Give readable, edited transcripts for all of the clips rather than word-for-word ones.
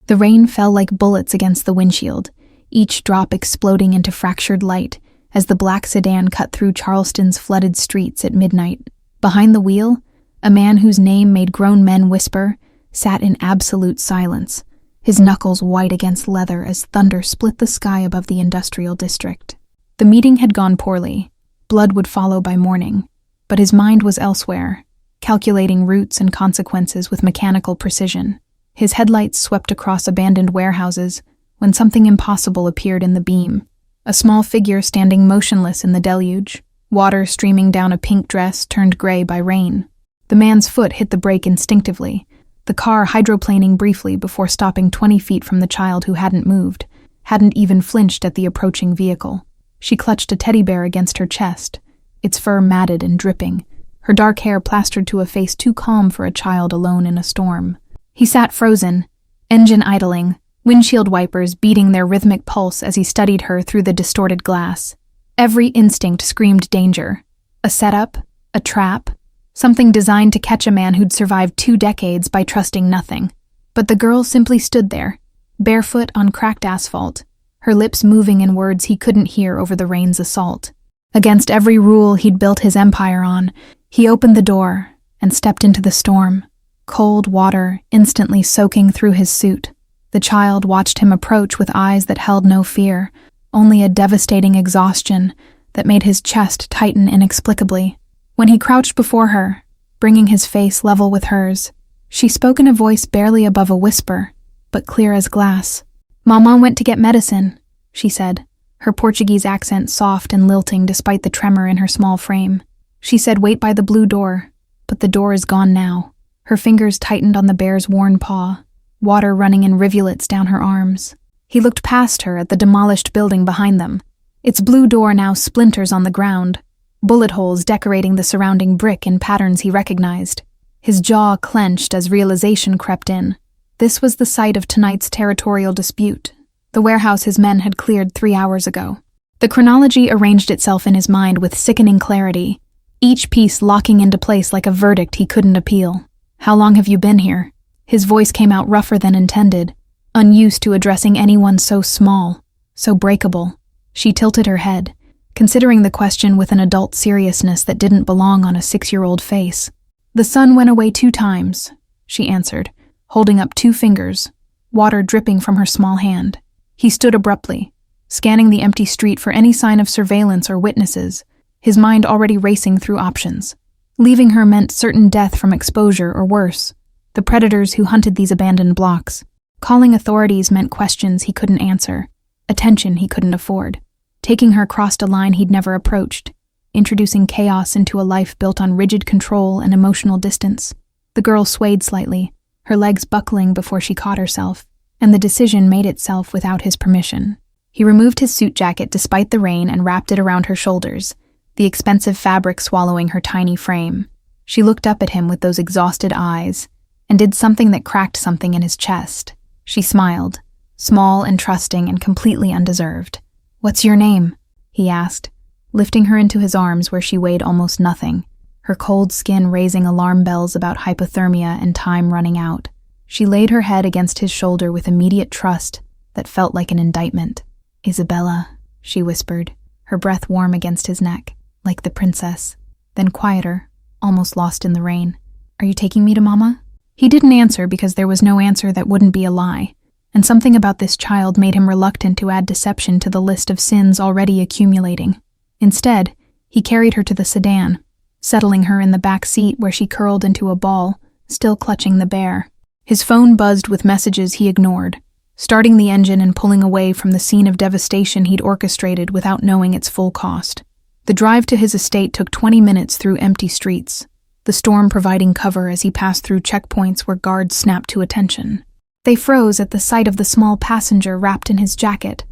The rain fell like bullets against the windshield, each drop exploding into fractured light as the black sedan cut through Charleston's flooded streets at midnight. Behind the wheel, a man whose name made grown men whisper sat in absolute silence, his knuckles white against leather as thunder split the sky above the industrial district. The meeting had gone poorly. Blood would follow by morning, but his mind was elsewhere, calculating routes and consequences with mechanical precision. His headlights swept across abandoned warehouses when something impossible appeared in the beam. A small figure standing motionless in the deluge, water streaming down a pink dress turned gray by rain. The man's foot hit the brake instinctively, the car hydroplaning briefly before stopping 20 feet from the child who hadn't moved, hadn't even flinched at the approaching vehicle. She clutched a teddy bear against her chest, its fur matted and dripping, her dark hair plastered to a face too calm for a child alone in a storm. He sat frozen, engine idling, windshield wipers beating their rhythmic pulse as he studied her through the distorted glass. Every instinct screamed danger. A setup, a trap, something designed to catch a man who'd survived 2 decades by trusting nothing. But the girl simply stood there, barefoot on cracked asphalt, her lips moving in words he couldn't hear over the rain's assault. Against every rule he'd built his empire on, he opened the door and stepped into the storm, cold water instantly soaking through his suit. The child watched him approach with eyes that held no fear, only a devastating exhaustion that made his chest tighten inexplicably. When he crouched before her, bringing his face level with hers, she spoke in a voice barely above a whisper, but clear as glass. "Mama went to get medicine," she said, her Portuguese accent soft and lilting despite the tremor in her small frame. She said, "Wait by the blue door," but the door is gone now. Her fingers tightened on the bear's worn paw, water running in rivulets down her arms. He looked past her at the demolished building behind them, its blue door now splinters on the ground, bullet holes decorating the surrounding brick in patterns he recognized. His jaw clenched as realization crept in. This was the site of tonight's territorial dispute, the warehouse his men had cleared 3 hours ago. The chronology arranged itself in his mind with sickening clarity, each piece locking into place like a verdict he couldn't appeal. "How long have you been here?" His voice came out rougher than intended, unused to addressing anyone so small, so breakable. She tilted her head, considering the question with an adult seriousness that didn't belong on a 6-year-old face. "The sun went away 2 times, she answered, holding up 2 fingers, water dripping from her small hand. He stood abruptly, scanning the empty street for any sign of surveillance or witnesses, his mind already racing through options. Leaving her meant certain death from exposure or worse, the predators who hunted these abandoned blocks. Calling authorities meant questions he couldn't answer, attention he couldn't afford. Taking her crossed a line he'd never approached, introducing chaos into a life built on rigid control and emotional distance. The girl swayed slightly, her legs buckling before she caught herself, and the decision made itself without his permission. He removed his suit jacket despite the rain and wrapped it around her shoulders, the expensive fabric swallowing her tiny frame. She looked up at him with those exhausted eyes, and did something that cracked something in his chest. She smiled, small and trusting and completely undeserved. "What's your name?" he asked, lifting her into his arms where she weighed almost nothing, her cold skin raising alarm bells about hypothermia and time running out. She laid her head against his shoulder with immediate trust that felt like an indictment. "Isabella," she whispered, her breath warm against his neck, like the princess, then quieter, almost lost in the rain. "Are you taking me to Mama?" He didn't answer because there was no answer that wouldn't be a lie, and something about this child made him reluctant to add deception to the list of sins already accumulating. Instead, he carried her to the sedan, settling her in the back seat where she curled into a ball, still clutching the bear. His phone buzzed with messages he ignored, starting the engine and pulling away from the scene of devastation he'd orchestrated without knowing its full cost. The drive to his estate took 20 minutes through empty streets, the storm providing cover as he passed through checkpoints where guards snapped to attention. They froze at the sight of the small passenger wrapped in his jacket,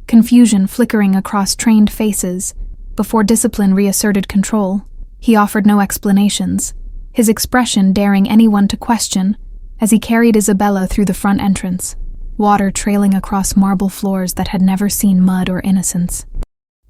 confusion flickering across trained faces. Before discipline reasserted control, he offered no explanations, his expression daring anyone to question as he carried Isabella through the front entrance, water trailing across marble floors that had never seen mud or innocence.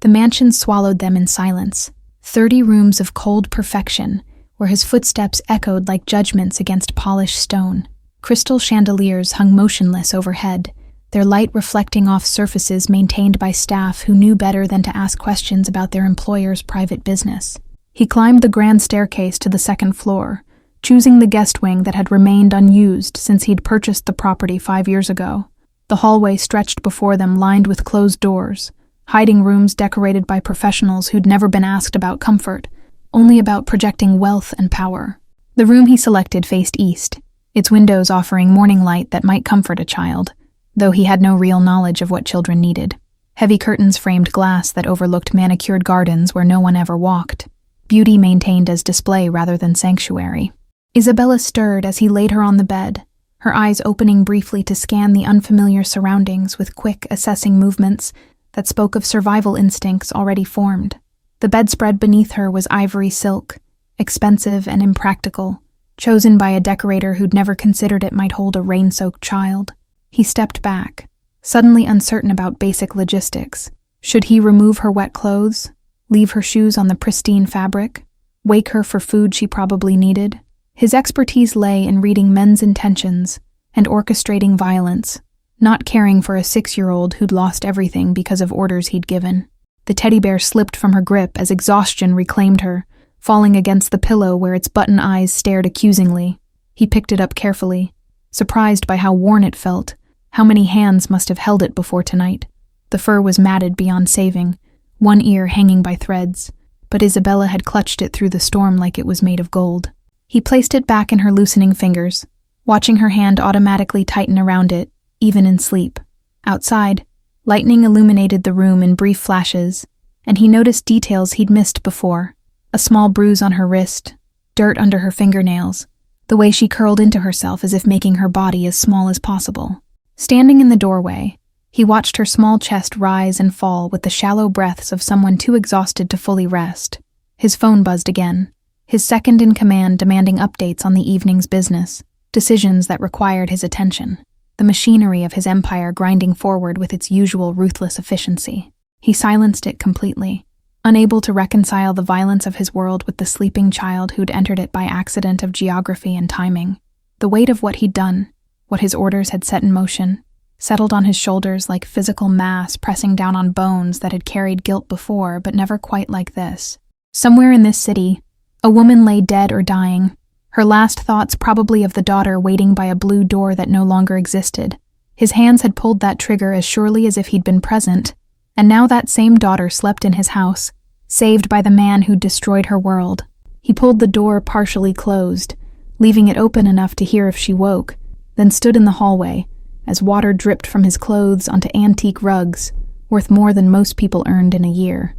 The mansion swallowed them in silence, 30 rooms of cold perfection, where his footsteps echoed like judgments against polished stone. Crystal chandeliers hung motionless overhead, their light reflecting off surfaces maintained by staff who knew better than to ask questions about their employer's private business. He climbed the grand staircase to the second floor, choosing the guest wing that had remained unused since he'd purchased the property 5 years ago. The hallway stretched before them, lined with closed doors, hiding rooms decorated by professionals who'd never been asked about comfort, only about projecting wealth and power. The room he selected faced east, its windows offering morning light that might comfort a child, though he had no real knowledge of what children needed. Heavy curtains framed glass that overlooked manicured gardens where no one ever walked, beauty maintained as display rather than sanctuary. Isabella stirred as he laid her on the bed, her eyes opening briefly to scan the unfamiliar surroundings with quick, assessing movements that spoke of survival instincts already formed. The bedspread beneath her was ivory silk, expensive and impractical, chosen by a decorator who'd never considered it might hold a rain-soaked child. He stepped back, suddenly uncertain about basic logistics. Should he remove her wet clothes, leave her shoes on the pristine fabric, wake her for food she probably needed? His expertise lay in reading men's intentions and orchestrating violence, not caring for a 6-year-old who'd lost everything because of orders he'd given. The teddy bear slipped from her grip as exhaustion reclaimed her, falling against the pillow where its button eyes stared accusingly. He picked it up carefully, surprised by how worn it felt, how many hands must have held it before tonight. The fur was matted beyond saving, one ear hanging by threads, but Isabella had clutched it through the storm like it was made of gold. He placed it back in her loosening fingers, watching her hand automatically tighten around it, even in sleep. Outside, lightning illuminated the room in brief flashes, and he noticed details he'd missed before. A small bruise on her wrist, dirt under her fingernails, the way she curled into herself as if making her body as small as possible. Standing in the doorway, he watched her small chest rise and fall with the shallow breaths of someone too exhausted to fully rest. His phone buzzed again, his second in command demanding updates on the evening's business, decisions that required his attention, the machinery of his empire grinding forward with its usual ruthless efficiency. He silenced it completely, unable to reconcile the violence of his world with the sleeping child who'd entered it by accident of geography and timing. The weight of what he'd done, what his orders had set in motion, settled on his shoulders like physical mass pressing down on bones that had carried guilt before, but never quite like this. Somewhere in this city, a woman lay dead or dying, her last thoughts probably of the daughter waiting by a blue door that no longer existed. His hands had pulled that trigger as surely as if he'd been present, and now that same daughter slept in his house, saved by the man who'd destroyed her world. He pulled the door partially closed, leaving it open enough to hear if she woke, then stood in the hallway, as water dripped from his clothes onto antique rugs, worth more than most people earned in a year.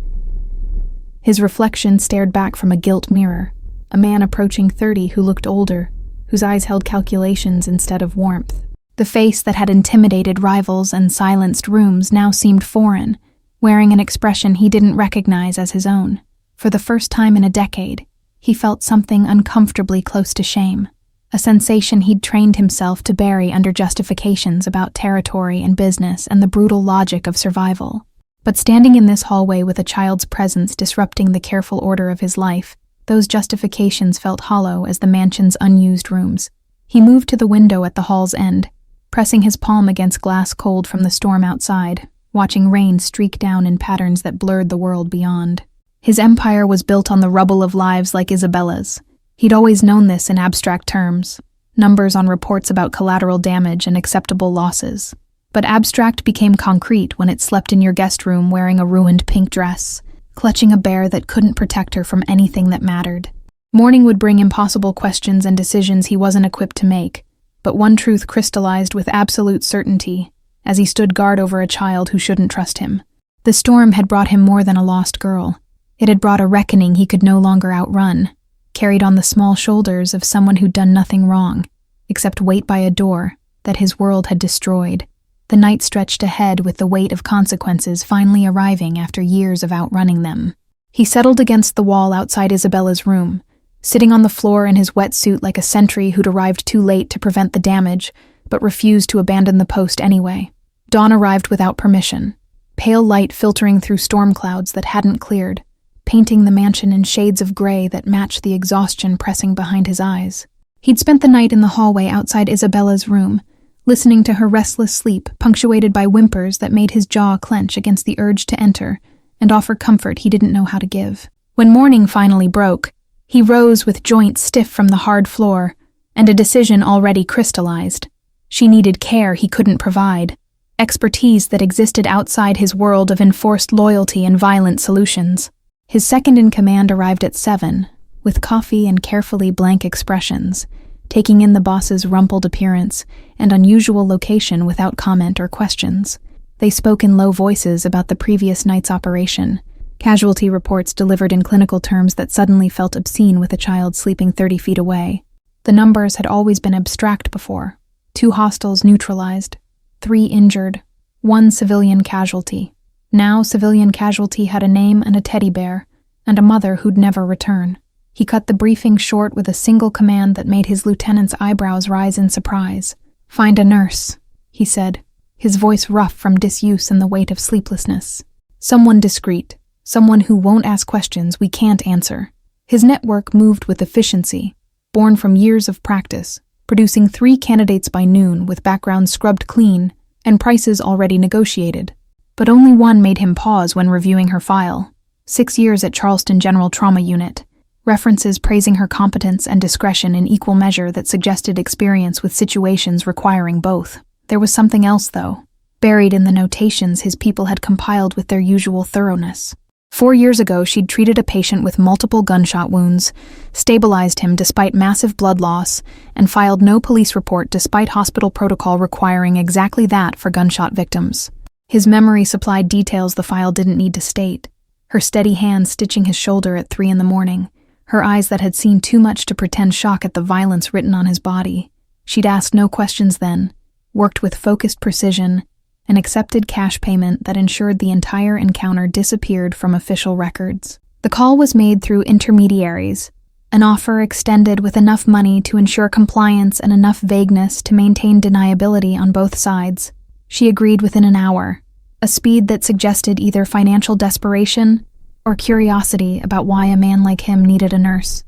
His reflection stared back from a gilt mirror, a man approaching 30 who looked older, whose eyes held calculations instead of warmth. The face that had intimidated rivals and silenced rooms now seemed foreign, wearing an expression he didn't recognize as his own. For the first time in a decade, he felt something uncomfortably close to shame, a sensation he'd trained himself to bury under justifications about territory and business and the brutal logic of survival. But standing in this hallway with a child's presence disrupting the careful order of his life, those justifications felt hollow as the mansion's unused rooms. He moved to the window at the hall's end, pressing his palm against glass cold from the storm outside, watching rain streak down in patterns that blurred the world beyond. His empire was built on the rubble of lives like Isabella's. He'd always known this in abstract terms, numbers on reports about collateral damage and acceptable losses. But abstract became concrete when it slept in your guest room wearing a ruined pink dress, clutching a bear that couldn't protect her from anything that mattered. Morning would bring impossible questions and decisions he wasn't equipped to make, but one truth crystallized with absolute certainty as he stood guard over a child who shouldn't trust him. The storm had brought him more than a lost girl. It had brought a reckoning he could no longer outrun, carried on the small shoulders of someone who'd done nothing wrong, except wait by a door that his world had destroyed. The night stretched ahead with the weight of consequences finally arriving after years of outrunning them. He settled against the wall outside Isabella's room, sitting on the floor in his wetsuit like a sentry who'd arrived too late to prevent the damage, but refused to abandon the post anyway. Dawn arrived without permission, pale light filtering through storm clouds that hadn't cleared, painting the mansion in shades of gray that matched the exhaustion pressing behind his eyes. He'd spent the night in the hallway outside Isabella's room, listening to her restless sleep punctuated by whimpers that made his jaw clench against the urge to enter and offer comfort he didn't know how to give. When morning finally broke, he rose with joints stiff from the hard floor and a decision already crystallized. She needed care he couldn't provide, expertise that existed outside his world of enforced loyalty and violent solutions. His second-in-command arrived at 7, with coffee and carefully blank expressions, taking in the boss's rumpled appearance and unusual location without comment or questions. They spoke in low voices about the previous night's operation, casualty reports delivered in clinical terms that suddenly felt obscene with a child sleeping 30 feet away. The numbers had always been abstract before. 2 hostiles neutralized, 3 injured, 1 civilian casualty. Now civilian casualty had a name and a teddy bear, and a mother who'd never return. He cut the briefing short with a single command that made his lieutenant's eyebrows rise in surprise. "Find a nurse," he said, his voice rough from disuse and the weight of sleeplessness. "Someone discreet, someone who won't ask questions we can't answer." His network moved with efficiency, born from years of practice, producing 3 candidates by noon with backgrounds scrubbed clean and prices already negotiated. But only one made him pause when reviewing her file. 6 years at Charleston General Trauma Unit. References praising her competence and discretion in equal measure that suggested experience with situations requiring both. There was something else, though, buried in the notations his people had compiled with their usual thoroughness. 4 years ago, she'd treated a patient with multiple gunshot wounds, stabilized him despite massive blood loss, and filed no police report despite hospital protocol requiring exactly that for gunshot victims. His memory supplied details the file didn't need to state. Her steady hand stitching his shoulder at 3 a.m, her eyes that had seen too much to pretend shock at the violence written on his body. She'd asked no questions then, worked with focused precision, and accepted cash payment that ensured the entire encounter disappeared from official records. The call was made through intermediaries, an offer extended with enough money to ensure compliance and enough vagueness to maintain deniability on both sides. She agreed within an hour, a speed that suggested either financial desperation or curiosity about why a man like him needed a nurse.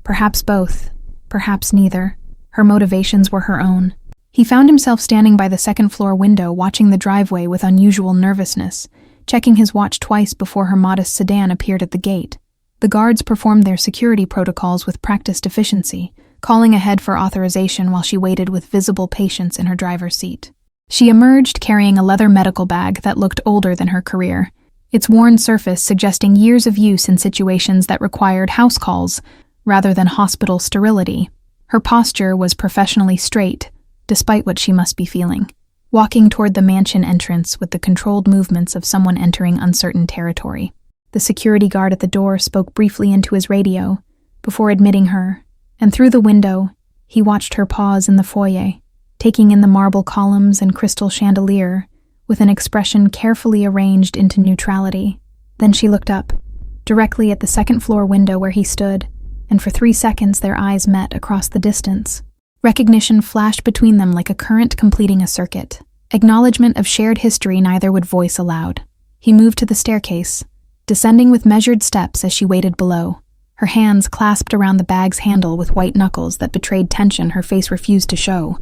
Perhaps both, perhaps neither. Her motivations were her own. He found himself standing by the second-floor window watching the driveway with unusual nervousness, checking his watch twice before her modest sedan appeared at the gate. The guards performed their security protocols with practiced efficiency, calling ahead for authorization while she waited with visible patience in her driver's seat. She emerged carrying a leather medical bag that looked older than her career, its worn surface suggesting years of use in situations that required house calls rather than hospital sterility. Her posture was professionally straight, despite what she must be feeling, walking toward the mansion entrance with the controlled movements of someone entering uncertain territory. The security guard at the door spoke briefly into his radio before admitting her, and through the window, he watched her pause in the foyer, taking in the marble columns and crystal chandelier with an expression carefully arranged into neutrality. Then she looked up, directly at the second-floor window where he stood, and for 3 seconds their eyes met across the distance. Recognition flashed between them like a current completing a circuit. Acknowledgement of shared history neither would voice aloud. He moved to the staircase, descending with measured steps as she waited below, her hands clasped around the bag's handle with white knuckles that betrayed tension her face refused to show.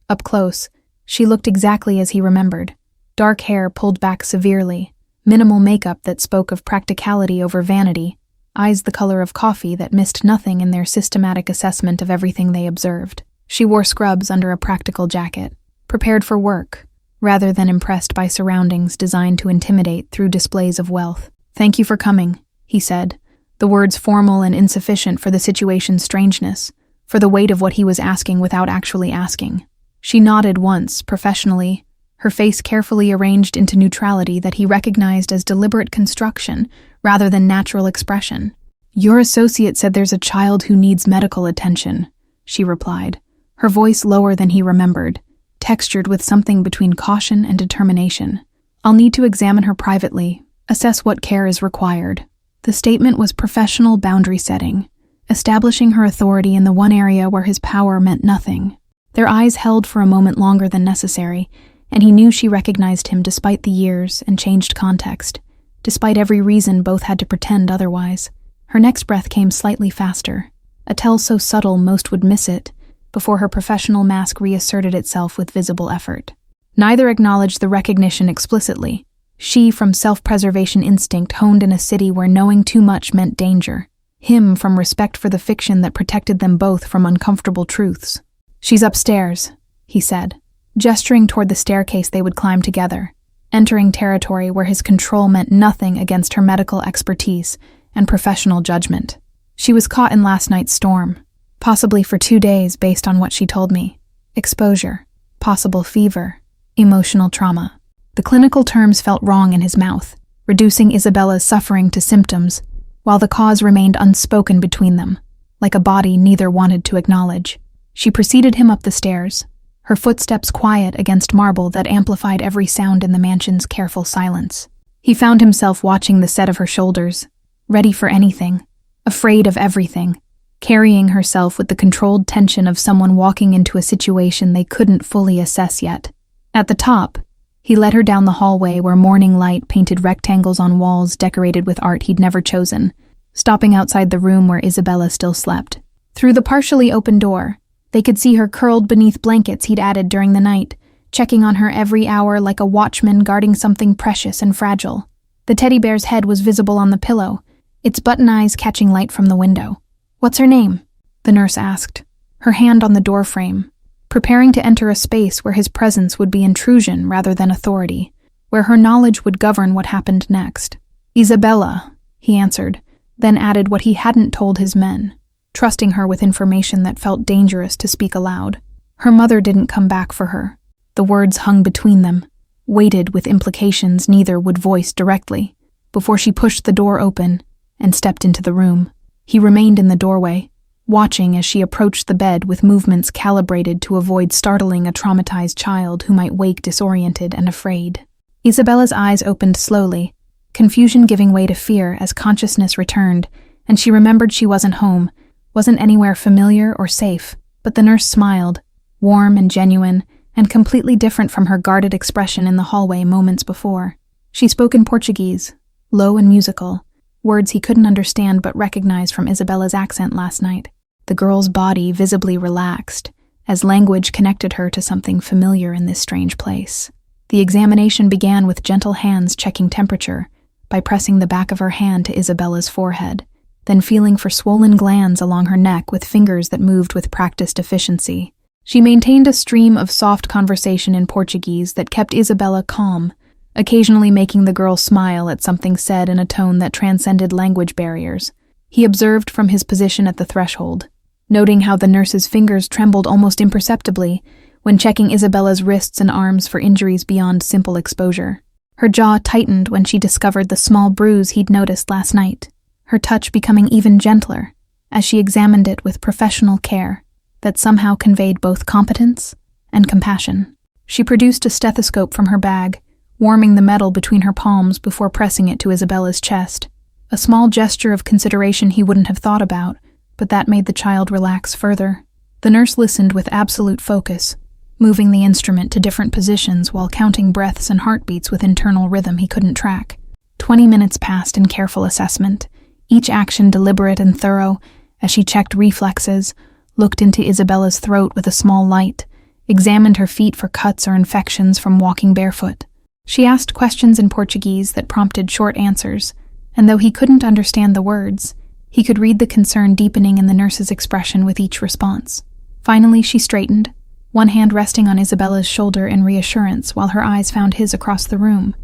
Up close, she looked exactly as he remembered. Dark hair pulled back severely, minimal makeup that spoke of practicality over vanity, eyes the color of coffee that missed nothing in their systematic assessment of everything they observed. She wore scrubs under a practical jacket, prepared for work, rather than impressed by surroundings designed to intimidate through displays of wealth. "Thank you for coming," he said, the words formal and insufficient for the situation's strangeness, for the weight of what he was asking without actually asking. She nodded once, professionally, her face carefully arranged into neutrality that he recognized as deliberate construction rather than natural expression. "Your associate said there's a child who needs medical attention," she replied, her voice lower than he remembered, textured with something between caution and determination. "I'll need to examine her privately, assess what care is required." The statement was professional boundary setting, establishing her authority in the one area where his power meant nothing. Their eyes held for a moment longer than necessary, and he knew she recognized him despite the years and changed context, despite every reason both had to pretend otherwise. Her next breath came slightly faster. a tell so subtle most would miss it, before her professional mask reasserted itself with visible effort. Neither acknowledged the recognition explicitly. She from self-preservation instinct honed in a city where knowing too much meant danger. Him from respect for the fiction that protected them both from uncomfortable truths. "She's upstairs," he said, gesturing toward the staircase they would climb together, entering territory where his control meant nothing against her medical expertise and professional judgment. "She was caught in last night's storm, possibly for 2 days based on what she told me. Exposure, possible fever, emotional trauma." The clinical terms felt wrong in his mouth, reducing Isabella's suffering to symptoms, while the cause remained unspoken between them, like a body neither wanted to acknowledge. She preceded him up the stairs, her footsteps quiet against marble that amplified every sound in the mansion's careful silence. He found himself watching the set of her shoulders, ready for anything, afraid of everything, carrying herself with the controlled tension of someone walking into a situation they couldn't fully assess yet. At the top, he led her down the hallway where morning light painted rectangles on walls decorated with art he'd never chosen, stopping outside the room where Isabella still slept. Through the partially open door, they could see her curled beneath blankets he'd added during the night, checking on her every hour like a watchman guarding something precious and fragile. The teddy bear's head was visible on the pillow, its button eyes catching light from the window. "What's her name?" the nurse asked, her hand on the doorframe, preparing to enter a space where his presence would be intrusion rather than authority, where her knowledge would govern what happened next. "Isabella," he answered, then added what he hadn't told his men, trusting her with information that felt dangerous to speak aloud. Her mother didn't come back for her. The words hung between them, weighted with implications neither would voice directly, before she pushed the door open and stepped into the room. He remained in the doorway, watching as she approached the bed with movements calibrated to avoid startling a traumatized child who might wake disoriented and afraid. Isabella's eyes opened slowly, confusion giving way to fear as consciousness returned, and she remembered she wasn't home, wasn't anywhere familiar or safe. But the nurse smiled, warm and genuine, and completely different from her guarded expression in the hallway moments before. She spoke in Portuguese, low and musical, words he couldn't understand but recognized from Isabella's accent last night. The girl's body visibly relaxed, as language connected her to something familiar in this strange place. The examination began with gentle hands checking temperature, by pressing the back of her hand to Isabella's forehead, then feeling for swollen glands along her neck with fingers that moved with practiced efficiency. She maintained a stream of soft conversation in Portuguese that kept Isabella calm, occasionally making the girl smile at something said in a tone that transcended language barriers. He observed from his position at the threshold, noting how the nurse's fingers trembled almost imperceptibly when checking Isabella's wrists and arms for injuries beyond simple exposure. Her jaw tightened when she discovered the small bruise he'd noticed last night, her touch becoming even gentler as she examined it with professional care that somehow conveyed both competence and compassion. She produced a stethoscope from her bag, warming the metal between her palms before pressing it to Isabella's chest, a small gesture of consideration he wouldn't have thought about, but that made the child relax further. The nurse listened with absolute focus, moving the instrument to different positions while counting breaths and heartbeats with internal rhythm he couldn't track. 20 minutes passed in careful assessment, each action deliberate and thorough, as she checked reflexes, looked into Isabella's throat with a small light, examined her feet for cuts or infections from walking barefoot. She asked questions in Portuguese that prompted short answers, and though he couldn't understand the words, he could read the concern deepening in the nurse's expression with each response. Finally, she straightened, one hand resting on Isabella's shoulder in reassurance while her eyes found his across the room.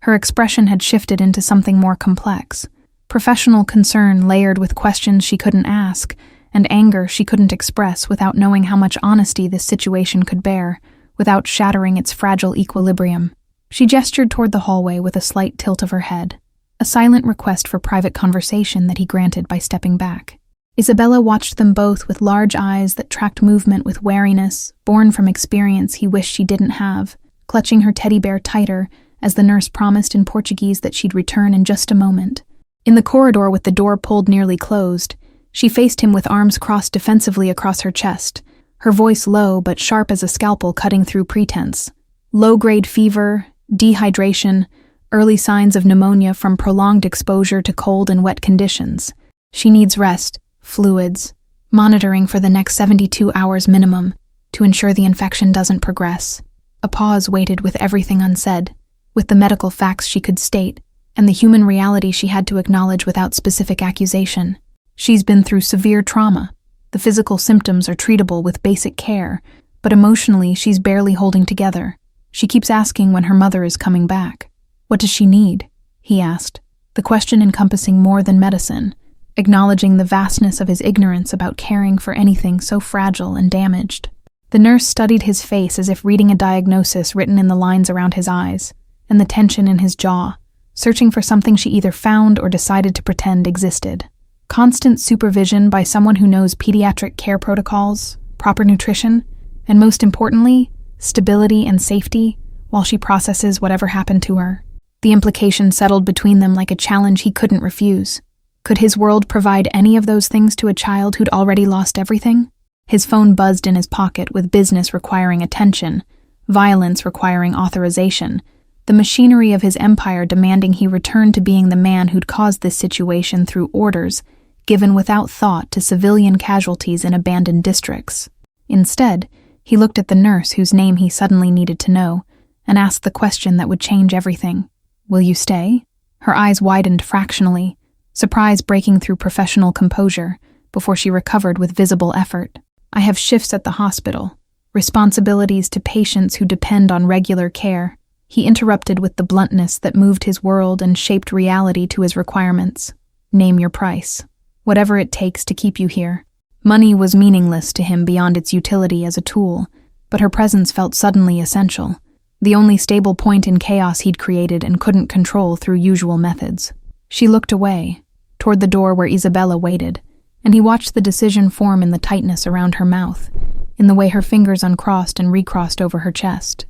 Her expression had shifted into something more complex, professional concern layered with questions she couldn't ask, and anger she couldn't express without knowing how much honesty this situation could bear, without shattering its fragile equilibrium. She gestured toward the hallway with a slight tilt of her head, a silent request for private conversation that he granted by stepping back. Isabella watched them both with large eyes that tracked movement with wariness, born from experience he wished she didn't have, clutching her teddy bear tighter as the nurse promised in Portuguese that she'd return in just a moment. In the corridor with the door pulled nearly closed, she faced him with arms crossed defensively across her chest, her voice low but sharp as a scalpel cutting through pretense. Low-grade fever, dehydration, early signs of pneumonia from prolonged exposure to cold and wet conditions. She needs rest, fluids, monitoring for the next 72 hours minimum to ensure the infection doesn't progress. A pause waited with everything unsaid, with the medical facts she could state, and the human reality she had to acknowledge without specific accusation. She's been through severe trauma. The physical symptoms are treatable with basic care, but emotionally she's barely holding together. She keeps asking when her mother is coming back. What does she need? He asked, the question encompassing more than medicine, acknowledging the vastness of his ignorance about caring for anything so fragile and damaged. The nurse studied his face as if reading a diagnosis written in the lines around his eyes, and the tension in his jaw, searching for something she either found or decided to pretend existed. Constant supervision by someone who knows pediatric care protocols, proper nutrition, and most importantly, stability and safety while she processes whatever happened to her. The implication settled between them like a challenge he couldn't refuse. Could his world provide any of those things to a child who'd already lost everything? His phone buzzed in his pocket with business requiring attention, violence requiring authorization, the machinery of his empire demanding he return to being the man who'd caused this situation through orders given without thought to civilian casualties in abandoned districts. Instead, he looked at the nurse whose name he suddenly needed to know and asked the question that would change everything. Will you stay? Her eyes widened fractionally, surprise breaking through professional composure before she recovered with visible effort. I have shifts at the hospital, responsibilities to patients who depend on regular care. He interrupted with the bluntness that moved his world and shaped reality to his requirements. Name your price. Whatever it takes to keep you here. Money was meaningless to him beyond its utility as a tool, but her presence felt suddenly essential, the only stable point in chaos he'd created and couldn't control through usual methods. She looked away, toward the door where Isabella waited, and he watched the decision form in the tightness around her mouth, in the way her fingers uncrossed and recrossed over her chest.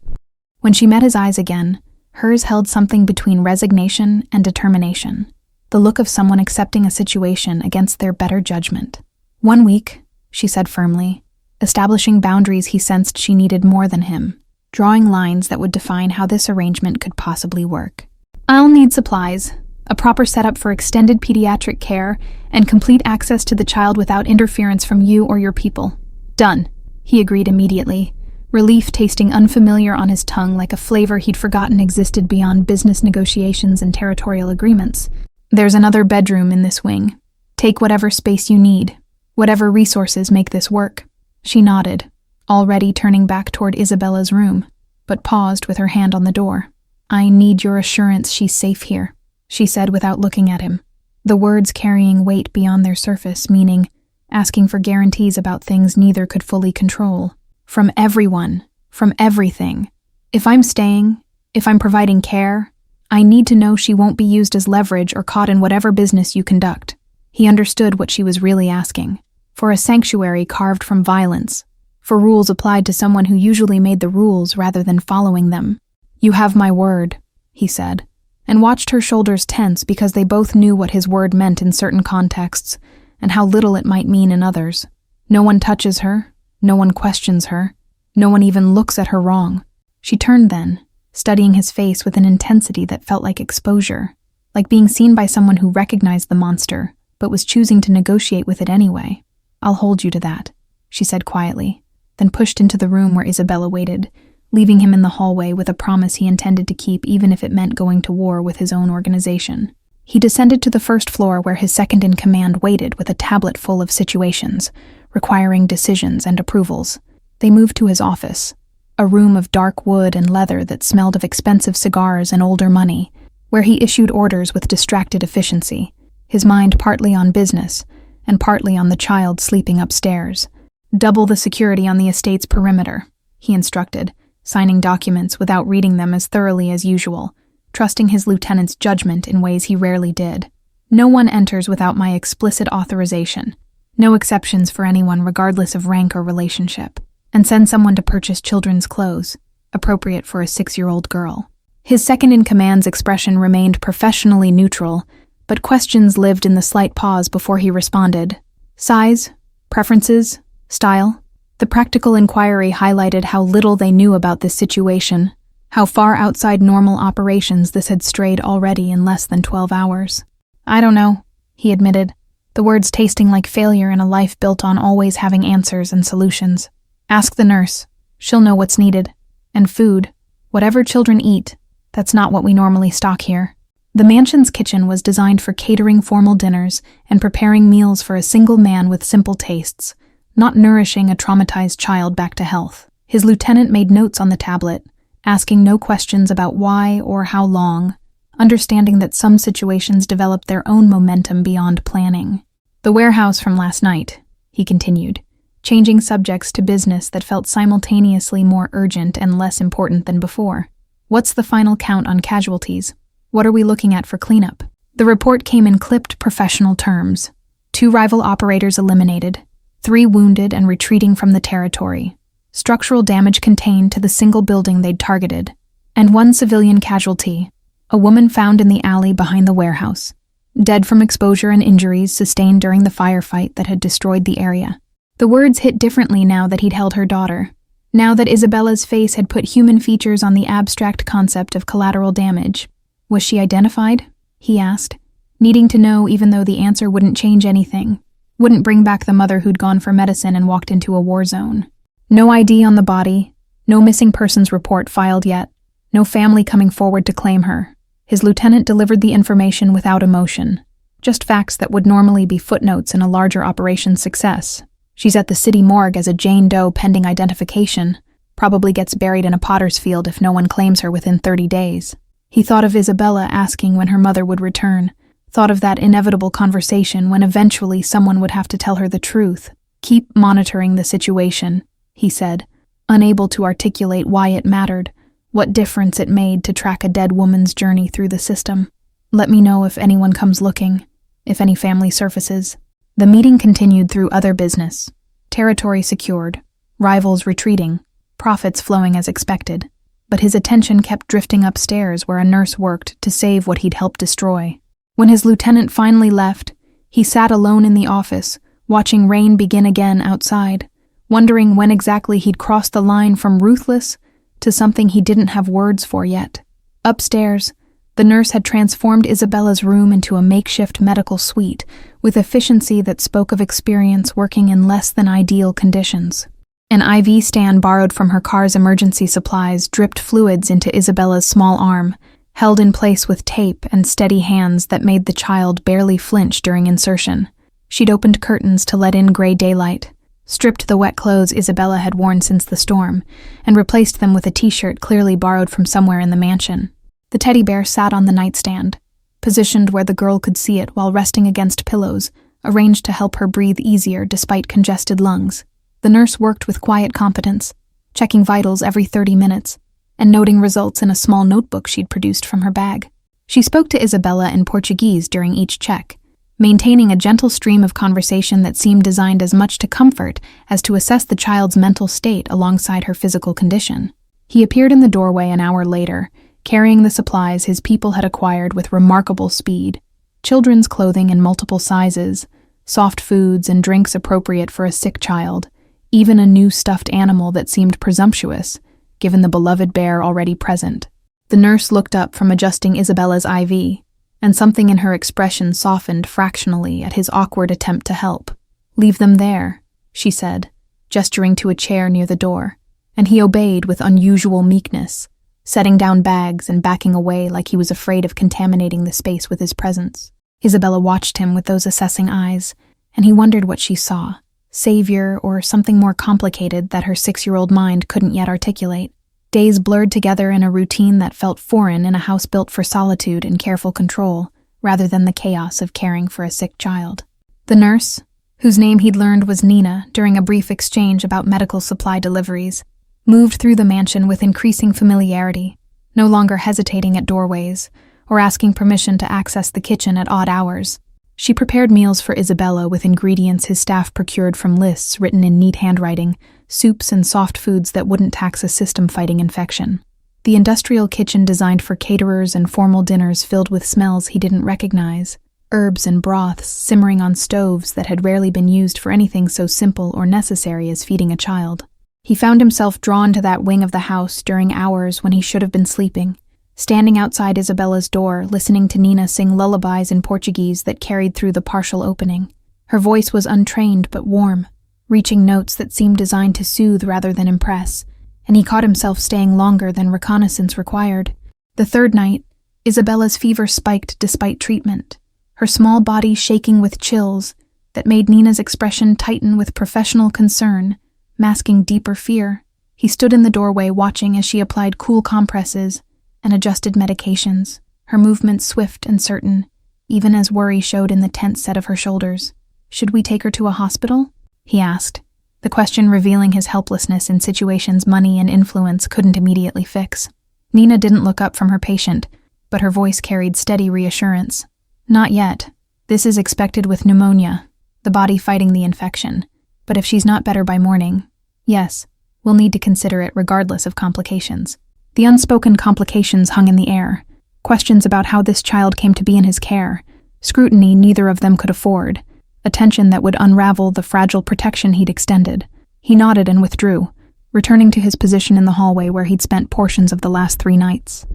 When she met his eyes again, hers held something between resignation and determination, the look of someone accepting a situation against their better judgment. 1 week, she said firmly, establishing boundaries he sensed she needed more than him, drawing lines that would define how this arrangement could possibly work. I'll need supplies, a proper setup for extended pediatric care, and complete access to the child without interference from you or your people. Done, he agreed immediately, relief tasting unfamiliar on his tongue like a flavor he'd forgotten existed beyond business negotiations and territorial agreements. There's another bedroom in this wing. Take whatever space you need, whatever resources make this work. She nodded, already turning back toward Isabella's room, but paused with her hand on the door. I need your assurance she's safe here, she said without looking at him, the words carrying weight beyond their surface, meaning asking for guarantees about things neither could fully control. From everyone, from everything. If I'm staying, if I'm providing care, I need to know she won't be used as leverage or caught in whatever business you conduct. He understood what she was really asking. For a sanctuary carved from violence. For rules applied to someone who usually made the rules rather than following them. You have my word, he said, and watched her shoulders tense because they both knew what his word meant in certain contexts and how little it might mean in others. No one touches her, no one questions her, no one even looks at her wrong. She turned then, studying his face with an intensity that felt like exposure, like being seen by someone who recognized the monster, but was choosing to negotiate with it anyway. I'll hold you to that, she said quietly, then pushed into the room where Isabella waited, leaving him in the hallway with a promise he intended to keep even if it meant going to war with his own organization. He descended to the first floor where his second-in-command waited with a tablet full of situations, requiring decisions and approvals. They moved to his office, a room of dark wood and leather that smelled of expensive cigars and older money, where he issued orders with distracted efficiency, his mind partly on business and partly on the child sleeping upstairs. Double the security on the estate's perimeter, he instructed, signing documents without reading them as thoroughly as usual, trusting his lieutenant's judgment in ways he rarely did. No one enters without my explicit authorization. No exceptions for anyone regardless of rank or relationship. And send someone to purchase children's clothes, appropriate for a 6-year-old girl. His second-in-command's expression remained professionally neutral, but questions lived in the slight pause before he responded. Size? Preferences? Style? The practical inquiry highlighted how little they knew about this situation, how far outside normal operations this had strayed already in less than 12 hours. I don't know, he admitted, the words tasting like failure in a life built on always having answers and solutions. Ask the nurse. She'll know what's needed. And food. Whatever children eat, that's not what we normally stock here. The mansion's kitchen was designed for catering formal dinners and preparing meals for a single man with simple tastes, not nourishing a traumatized child back to health. His lieutenant made notes on the tablet, asking no questions about why or how long, understanding that some situations develop their own momentum beyond planning. The warehouse from last night, he continued, changing subjects to business that felt simultaneously more urgent and less important than before. What's the final count on casualties? What are we looking at for cleanup? The report came in clipped professional terms. 2 rival operators eliminated, 3 wounded and retreating from the territory, structural damage contained to the single building they'd targeted, and 1 civilian casualty, a woman found in the alley behind the warehouse, dead from exposure and injuries sustained during the firefight that had destroyed the area. The words hit differently now that he'd held her daughter, now that Isabella's face had put human features on the abstract concept of collateral damage. Was she identified? He asked, needing to know even though the answer wouldn't change anything, wouldn't bring back the mother who'd gone for medicine and walked into a war zone. No ID on the body, no missing persons report filed yet, no family coming forward to claim her. His lieutenant delivered the information without emotion, just facts that would normally be footnotes in a larger operation's success. She's at the city morgue as a Jane Doe pending identification, probably gets buried in a potter's field if no one claims her within 30 days. He thought of Isabella asking when her mother would return, thought of that inevitable conversation when eventually someone would have to tell her the truth. Keep monitoring the situation, he said, unable to articulate why it mattered, what difference it made to track a dead woman's journey through the system. Let me know if anyone comes looking, if any family surfaces. The meeting continued through other business. Territory secured, rivals retreating, profits flowing as expected. But his attention kept drifting upstairs where a nurse worked to save what he'd helped destroy. When his lieutenant finally left, he sat alone in the office, watching rain begin again outside, wondering when exactly he'd crossed the line from ruthless to something he didn't have words for yet. Upstairs, the nurse had transformed Isabella's room into a makeshift medical suite with efficiency that spoke of experience working in less than ideal conditions. An IV stand borrowed from her car's emergency supplies dripped fluids into Isabella's small arm, held in place with tape and steady hands that made the child barely flinch during insertion. She'd opened curtains to let in gray daylight, stripped the wet clothes Isabella had worn since the storm, and replaced them with a t-shirt clearly borrowed from somewhere in the mansion. The teddy bear sat on the nightstand, positioned where the girl could see it while resting against pillows, arranged to help her breathe easier despite congested lungs. The nurse worked with quiet competence, checking vitals every 30 minutes, and noting results in a small notebook she'd produced from her bag. She spoke to Isabella in Portuguese during each check, maintaining a gentle stream of conversation that seemed designed as much to comfort as to assess the child's mental state alongside her physical condition. He appeared in the doorway an hour later, carrying the supplies his people had acquired with remarkable speed: children's clothing in multiple sizes, soft foods and drinks appropriate for a sick child, even a new stuffed animal that seemed presumptuous, given the beloved bear already present. The nurse looked up from adjusting Isabella's IV, and something in her expression softened fractionally at his awkward attempt to help. "Leave them there," she said, gesturing to a chair near the door, and he obeyed with unusual meekness, setting down bags and backing away like he was afraid of contaminating the space with his presence. Isabella watched him with those assessing eyes, and he wondered what she saw. Savior, or something more complicated that her 6-year-old mind couldn't yet articulate. Days blurred together in a routine that felt foreign in a house built for solitude and careful control, rather than the chaos of caring for a sick child. The nurse, whose name he'd learned was Nina during a brief exchange about medical supply deliveries, moved through the mansion with increasing familiarity, no longer hesitating at doorways or asking permission to access the kitchen at odd hours. She prepared meals for Isabella with ingredients his staff procured from lists written in neat handwriting, soups and soft foods that wouldn't tax a system fighting infection. The industrial kitchen designed for caterers and formal dinners filled with smells he didn't recognize, herbs and broths simmering on stoves that had rarely been used for anything so simple or necessary as feeding a child. He found himself drawn to that wing of the house during hours when he should have been sleeping, standing outside Isabella's door, listening to Nina sing lullabies in Portuguese that carried through the partial opening. Her voice was untrained but warm, reaching notes that seemed designed to soothe rather than impress, and he caught himself staying longer than reconnaissance required. The third night, Isabella's fever spiked despite treatment, her small body shaking with chills that made Nina's expression tighten with professional concern, masking deeper fear. He stood in the doorway watching as she applied cool compresses and adjusted medications, her movements swift and certain, even as worry showed in the tense set of her shoulders. "Should we take her to a hospital?" he asked, the question revealing his helplessness in situations money and influence couldn't immediately fix. Nina didn't look up from her patient, but her voice carried steady reassurance. "Not yet. This is expected with pneumonia, the body fighting the infection. But if she's not better by morning, yes, we'll need to consider it regardless of complications." The unspoken complications hung in the air. Questions about how this child came to be in his care, scrutiny neither of them could afford, attention that would unravel the fragile protection he'd extended. He nodded and withdrew, returning to his position in the hallway where he'd spent portions of the last 3 nights.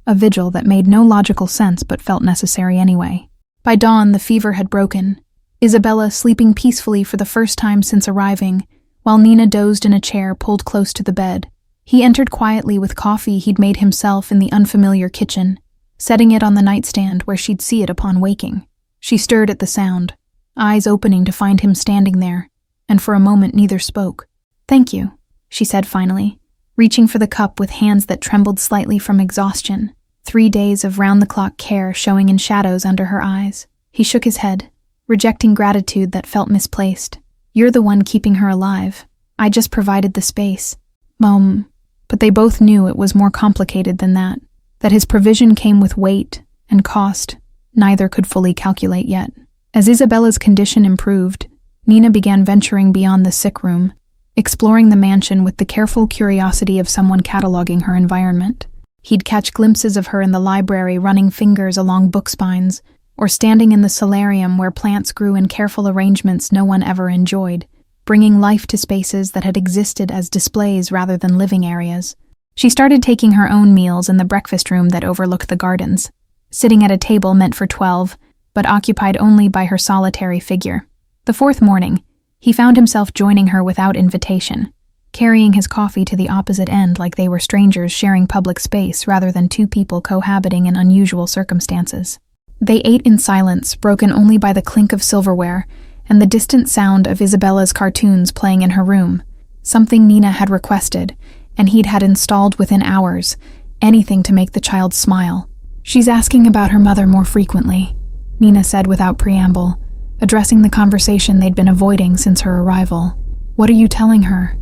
A vigil that made no logical sense but felt necessary anyway. By dawn, the fever had broken, Isabella sleeping peacefully for the first time since arriving, while Nina dozed in a chair pulled close to the bed. He entered quietly with coffee he'd made himself in the unfamiliar kitchen, setting it on the nightstand where she'd see it upon waking. She stirred at the sound, eyes opening to find him standing there, and for a moment neither spoke. "Thank you," she said finally, reaching for the cup with hands that trembled slightly from exhaustion, 3 days of round-the-clock care showing in shadows under her eyes. He shook his head, rejecting gratitude that felt misplaced. "You're the one keeping her alive. I just provided the space." But they both knew it was more complicated than that his provision came with weight and cost neither could fully calculate yet. As Isabella's condition improved, Nina began venturing beyond the sick room, exploring the mansion with the careful curiosity of someone cataloging her environment. He'd catch glimpses of her in the library running fingers along book spines, or standing in the solarium where plants grew in careful arrangements no one ever enjoyed, bringing life to spaces that had existed as displays rather than living areas. She started taking her own meals in the breakfast room that overlooked the gardens, sitting at a table meant for 12, but occupied only by her solitary figure. The 4th morning, he found himself joining her without invitation, carrying his coffee to the opposite end like they were strangers sharing public space rather than 2 people cohabiting in unusual circumstances. They ate in silence, broken only by the clink of silverware and the distant sound of Isabella's cartoons playing in her room, something Nina had requested, and he'd had installed within hours, anything to make the child smile. "She's asking about her mother more frequently," Nina said without preamble, addressing the conversation they'd been avoiding since her arrival. "What are you telling her?"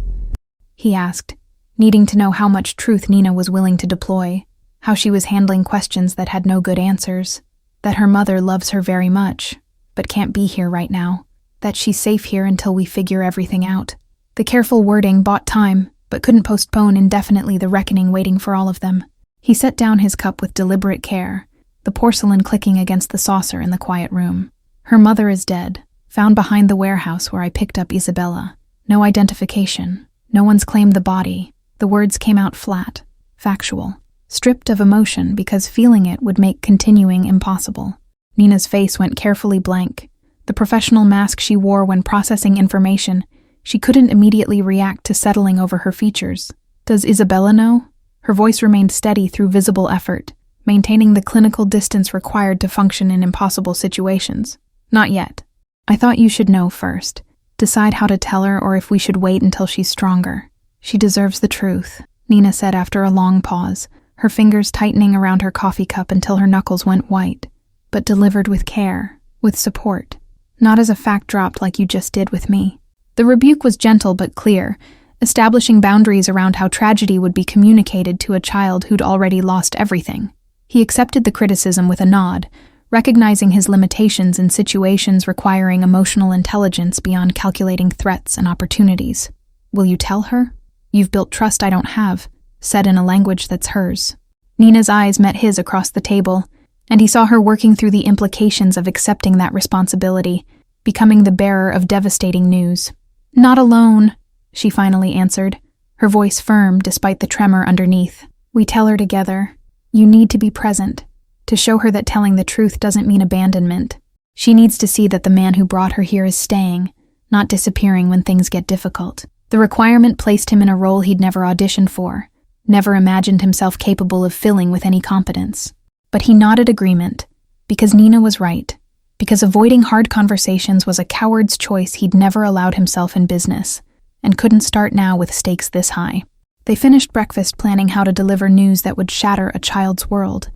he asked, needing to know how much truth Nina was willing to deploy, how she was handling questions that had no good answers, that her mother loves her very much, but can't be here right now, that she's safe here until we figure everything out. The careful wording bought time, but couldn't postpone indefinitely the reckoning waiting for all of them. He set down his cup with deliberate care, the porcelain clicking against the saucer in the quiet room. "Her mother is dead, found behind the warehouse where I picked up Isabella. No identification. No one's claimed the body." The words came out flat, factual, stripped of emotion because feeling it would make continuing impossible. Nina's face went carefully blank. The professional mask she wore when processing information, she couldn't immediately react to settling over her features. "Does Isabella know?" Her voice remained steady through visible effort, maintaining the clinical distance required to function in impossible situations. "Not yet. I thought you should know first. Decide how to tell her or if we should wait until she's stronger." "She deserves the truth," Nina said after a long pause, her fingers tightening around her coffee cup until her knuckles went white, "but delivered with care, with support. Not as a fact dropped like you just did with me." The rebuke was gentle but clear, establishing boundaries around how tragedy would be communicated to a child who'd already lost everything. He accepted the criticism with a nod, recognizing his limitations in situations requiring emotional intelligence beyond calculating threats and opportunities. "Will you tell her? You've built trust I don't have," said in a language that's hers. Nina's eyes met his across the table, and he saw her working through the implications of accepting that responsibility, becoming the bearer of devastating news. "Not alone," she finally answered, her voice firm despite the tremor underneath. "We tell her together. You need to be present, to show her that telling the truth doesn't mean abandonment." She needs to see that the man who brought her here is staying, not disappearing when things get difficult. The requirement placed him in a role he'd never auditioned for, never imagined himself capable of filling with any competence. But he nodded agreement, because Nina was right, because avoiding hard conversations was a coward's choice he'd never allowed himself in business, and couldn't start now with stakes this high. They finished breakfast planning how to deliver news that would shatter a child's world.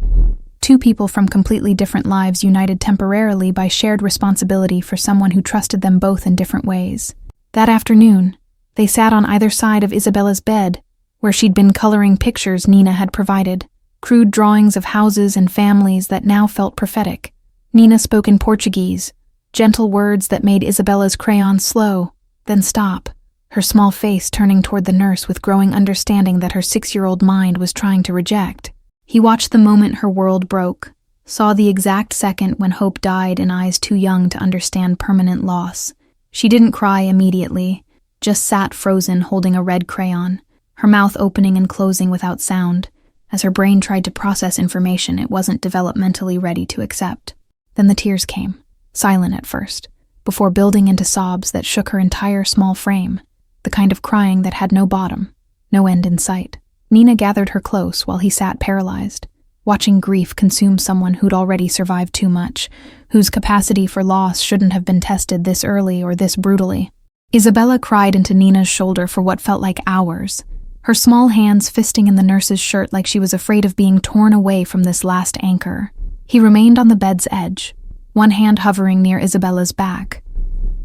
Two people from completely different lives united temporarily by shared responsibility for someone who trusted them both in different ways. That afternoon, they sat on either side of Isabella's bed, where she'd been coloring pictures Nina had provided, crude drawings of houses and families that now felt prophetic. Nina spoke in Portuguese, gentle words that made Isabella's crayon slow, then stop, her small face turning toward the nurse with growing understanding that her 6-year-old mind was trying to reject. He watched the moment her world broke, saw the exact second when hope died in eyes too young to understand permanent loss. She didn't cry immediately, just sat frozen holding a red crayon, her mouth opening and closing without sound, as her brain tried to process information it wasn't developmentally ready to accept. Then the tears came, silent at first, before building into sobs that shook her entire small frame, the kind of crying that had no bottom, no end in sight. Nina gathered her close while he sat paralyzed, watching grief consume someone who'd already survived too much, whose capacity for loss shouldn't have been tested this early or this brutally. Isabella cried into Nina's shoulder for what felt like hours, her small hands fisting in the nurse's shirt like she was afraid of being torn away from this last anchor. He remained on the bed's edge, one hand hovering near Isabella's back,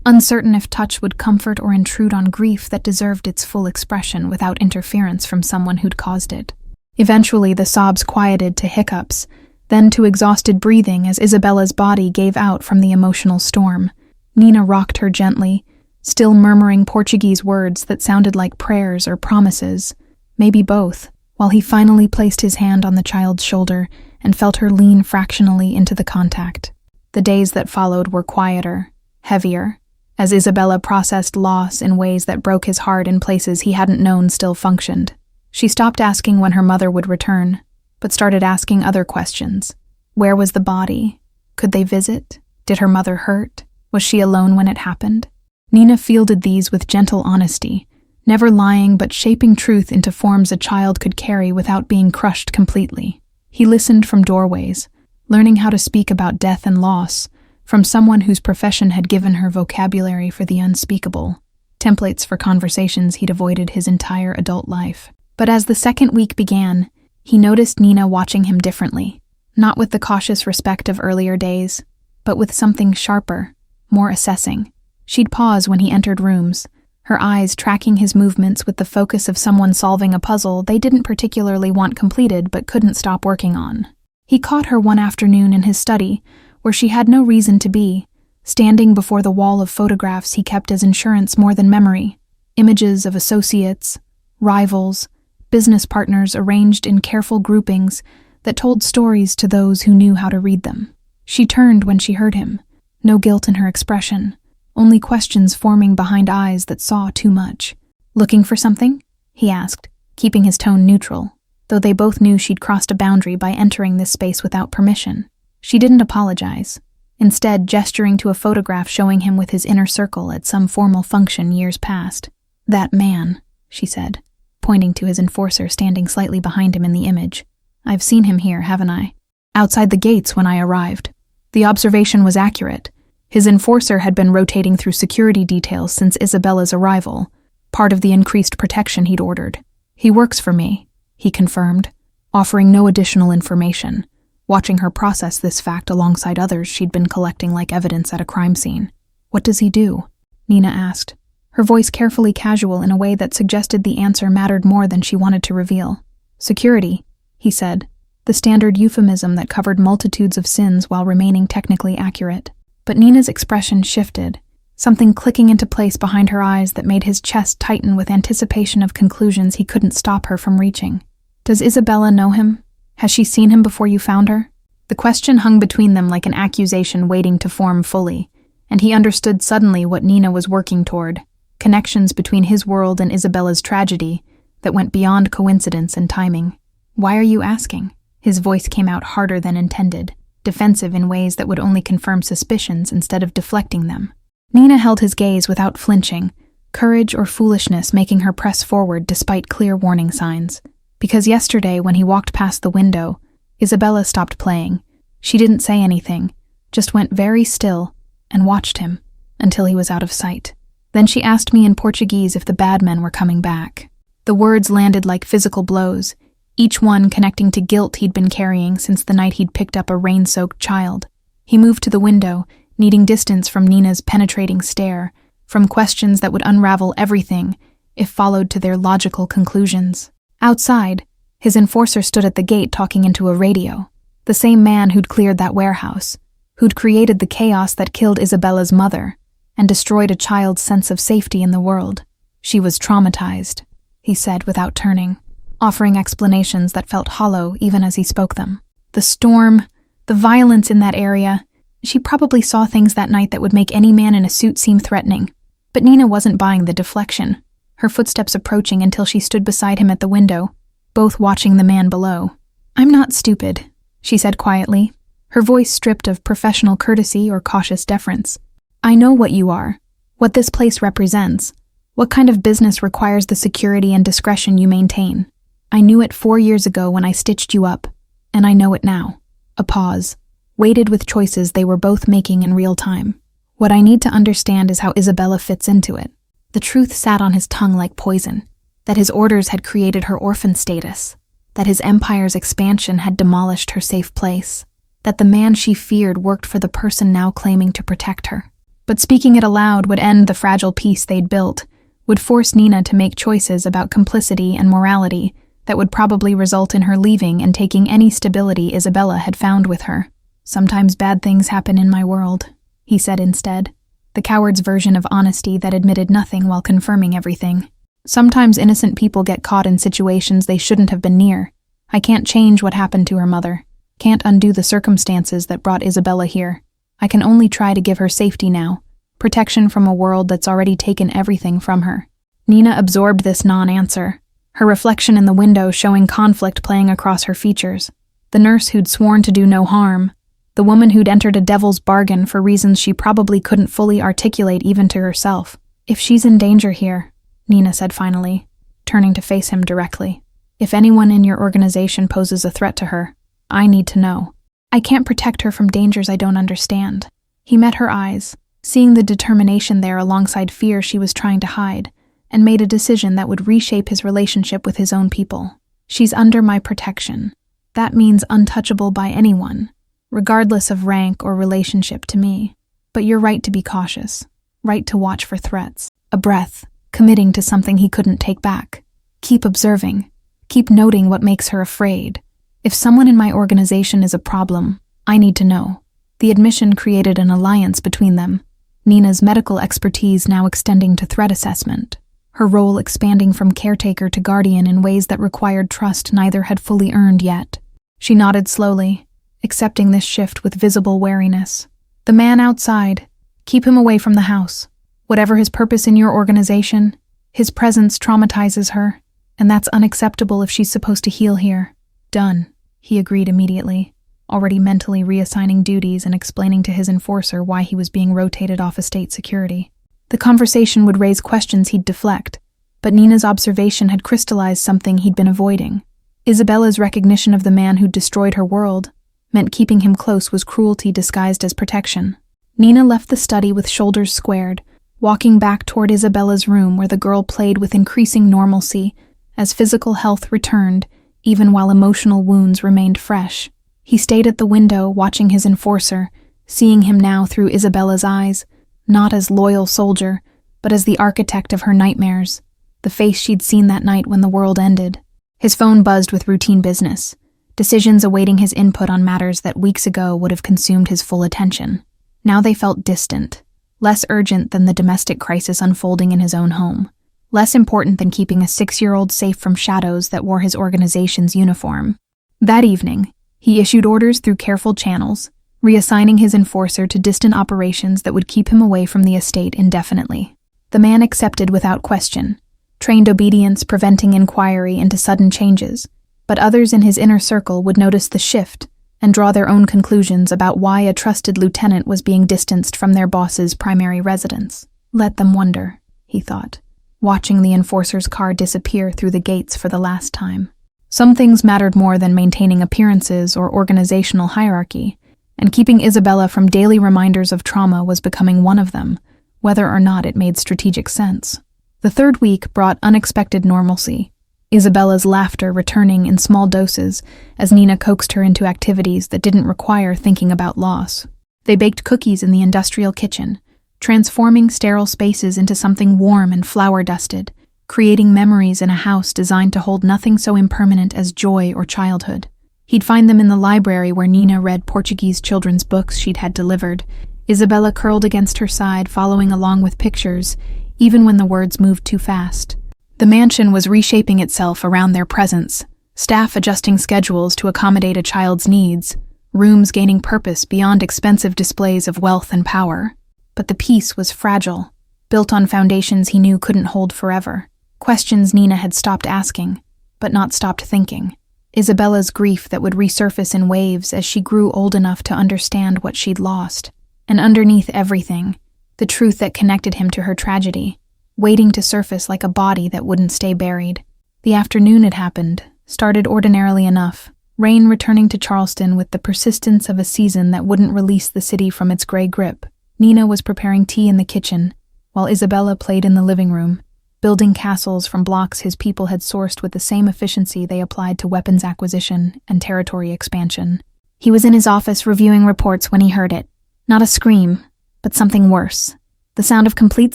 uncertain if touch would comfort or intrude on grief that deserved its full expression without interference from someone who'd caused it. Eventually, the sobs quieted to hiccups, then to exhausted breathing as Isabella's body gave out from the emotional storm. Nina rocked her gently, still murmuring Portuguese words that sounded like prayers or promises, maybe both, while he finally placed his hand on the child's shoulder and felt her lean fractionally into the contact. The days that followed were quieter, heavier, as Isabella processed loss in ways that broke his heart in places he hadn't known still functioned. She stopped asking when her mother would return, but started asking other questions. Where was the body? Could they visit? Did her mother hurt? Was she alone when it happened? Nina fielded these with gentle honesty, never lying but shaping truth into forms a child could carry without being crushed completely. He listened from doorways, learning how to speak about death and loss, from someone whose profession had given her vocabulary for the unspeakable, templates for conversations he'd avoided his entire adult life. But as the second week began, he noticed Nina watching him differently, not with the cautious respect of earlier days, but with something sharper, more assessing. She'd pause when he entered rooms, her eyes tracking his movements with the focus of someone solving a puzzle they didn't particularly want completed but couldn't stop working on. He caught her one afternoon in his study, where she had no reason to be, standing before the wall of photographs he kept as insurance more than memory, images of associates, rivals, business partners arranged in careful groupings that told stories to those who knew how to read them. She turned when she heard him, no guilt in her expression, only questions forming behind eyes that saw too much. "Looking for something?" he asked, keeping his tone neutral, though they both knew she'd crossed a boundary by entering this space without permission. She didn't apologize, instead gesturing to a photograph showing him with his inner circle at some formal function years past. "That man," she said, pointing to his enforcer standing slightly behind him in the image. "I've seen him here, haven't I? Outside the gates when I arrived." The observation was accurate. His enforcer had been rotating through security details since Isabella's arrival, part of the increased protection he'd ordered. "He works for me," he confirmed, offering no additional information, watching her process this fact alongside others she'd been collecting like evidence at a crime scene. "What does he do?" Nina asked, her voice carefully casual in a way that suggested the answer mattered more than she wanted to reveal. "Security," he said, the standard euphemism that covered multitudes of sins while remaining technically accurate. But Nina's expression shifted, something clicking into place behind her eyes that made his chest tighten with anticipation of conclusions he couldn't stop her from reaching. "Does Isabella know him? Has she seen him before you found her?" The question hung between them like an accusation waiting to form fully, and he understood suddenly what Nina was working toward, connections between his world and Isabella's tragedy that went beyond coincidence and timing. "Why are you asking?" His voice came out harder than intended. defensive in ways that would only confirm suspicions instead of deflecting them. Nina held his gaze without flinching, courage or foolishness making her press forward despite clear warning signs. Because yesterday, when he walked past the window, Isabella stopped playing. She didn't say anything, just went very still and watched him until he was out of sight. Then she asked me in Portuguese if the bad men were coming back. The words landed like physical blows, each one connecting to guilt he'd been carrying since the night he'd picked up a rain-soaked child. He moved to the window, needing distance from Nina's penetrating stare, from questions that would unravel everything if followed to their logical conclusions. Outside, his enforcer stood at the gate talking into a radio. The same man who'd cleared that warehouse, who'd created the chaos that killed Isabella's mother and destroyed a child's sense of safety in the world. She was traumatized, he said without turning, offering explanations that felt hollow even as he spoke them. The storm, the violence in that area, she probably saw things that night that would make any man in a suit seem threatening. But Nina wasn't buying the deflection, her footsteps approaching until she stood beside him at the window, both watching the man below. "I'm not stupid," she said quietly, her voice stripped of professional courtesy or cautious deference. "I know what you are, what this place represents, what kind of business requires the security and discretion you maintain. I knew it 4 years ago when I stitched you up, and I know it now." A pause, weighted with choices they were both making in real time. "What I need to understand is how Isabella fits into it." The truth sat on his tongue like poison, that his orders had created her orphan status, that his empire's expansion had demolished her safe place, that the man she feared worked for the person now claiming to protect her. But speaking it aloud would end the fragile peace they'd built, would force Nina to make choices about complicity and morality that would probably result in her leaving and taking any stability Isabella had found with her. "Sometimes bad things happen in my world," he said instead, the coward's version of honesty that admitted nothing while confirming everything. "Sometimes innocent people get caught in situations they shouldn't have been near. I can't change what happened to her mother, can't undo the circumstances that brought Isabella here. I can only try to give her safety now, protection from a world that's already taken everything from her." Nina absorbed this non-answer, her reflection in the window showing conflict playing across her features. The nurse who'd sworn to do no harm, the woman who'd entered a devil's bargain for reasons she probably couldn't fully articulate even to herself. "If she's in danger here," Nina said finally, turning to face him directly, "if anyone in your organization poses a threat to her, I need to know. I can't protect her from dangers I don't understand." He met her eyes, seeing the determination there alongside fear she was trying to hide, and made a decision that would reshape his relationship with his own people. "She's under my protection. That means untouchable by anyone, regardless of rank or relationship to me. But you're right to be cautious, right to watch for threats." A breath, committing to something he couldn't take back. "Keep observing. Keep noting what makes her afraid. If someone in my organization is a problem, I need to know." The admission created an alliance between them, Nina's medical expertise now extending to threat assessment, her role expanding from caretaker to guardian in ways that required trust neither had fully earned yet. She nodded slowly, accepting this shift with visible wariness. "The man outside, keep him away from the house. Whatever his purpose in your organization, his presence traumatizes her, and that's unacceptable if she's supposed to heal here." "Done," he agreed immediately, already mentally reassigning duties and explaining to his enforcer why he was being rotated off estate security. The conversation would raise questions he'd deflect, but Nina's observation had crystallized something he'd been avoiding. Isabella's recognition of the man who'd destroyed her world meant keeping him close was cruelty disguised as protection. Nina left the study with shoulders squared, walking back toward Isabella's room where the girl played with increasing normalcy as physical health returned, even while emotional wounds remained fresh. He stayed at the window, watching his enforcer, seeing him now through Isabella's eyes, not as loyal soldier, but as the architect of her nightmares, the face she'd seen that night when the world ended. His phone buzzed with routine business, decisions awaiting his input on matters that weeks ago would have consumed his full attention. Now they felt distant, less urgent than the domestic crisis unfolding in his own home, less important than keeping a 6-year-old safe from shadows that wore his organization's uniform. That evening, he issued orders through careful channels, reassigning his enforcer to distant operations that would keep him away from the estate indefinitely. The man accepted without question, trained obedience preventing inquiry into sudden changes, but others in his inner circle would notice the shift and draw their own conclusions about why a trusted lieutenant was being distanced from their boss's primary residence. Let them wonder, he thought, watching the enforcer's car disappear through the gates for the last time. Some things mattered more than maintaining appearances or organizational hierarchy, and keeping Isabella from daily reminders of trauma was becoming one of them, whether or not it made strategic sense. The third week brought unexpected normalcy, Isabella's laughter returning in small doses as Nina coaxed her into activities that didn't require thinking about loss. They baked cookies in the industrial kitchen, transforming sterile spaces into something warm and flower-dusted, creating memories in a house designed to hold nothing so impermanent as joy or childhood. He'd find them in the library where Nina read Portuguese children's books she'd had delivered, Isabella curled against her side following along with pictures, even when the words moved too fast. The mansion was reshaping itself around their presence, staff adjusting schedules to accommodate a child's needs, rooms gaining purpose beyond expensive displays of wealth and power. But the peace was fragile, built on foundations he knew couldn't hold forever. Questions Nina had stopped asking, but not stopped thinking. Isabella's grief that would resurface in waves as she grew old enough to understand what she'd lost. And underneath everything, the truth that connected him to her tragedy, waiting to surface like a body that wouldn't stay buried. The afternoon it happened, started ordinarily enough, rain returning to Charleston with the persistence of a season that wouldn't release the city from its gray grip. Nina was preparing tea in the kitchen, while Isabella played in the living room, building castles from blocks his people had sourced with the same efficiency they applied to weapons acquisition and territory expansion. He was in his office reviewing reports when he heard it. Not a scream, but something worse. The sound of complete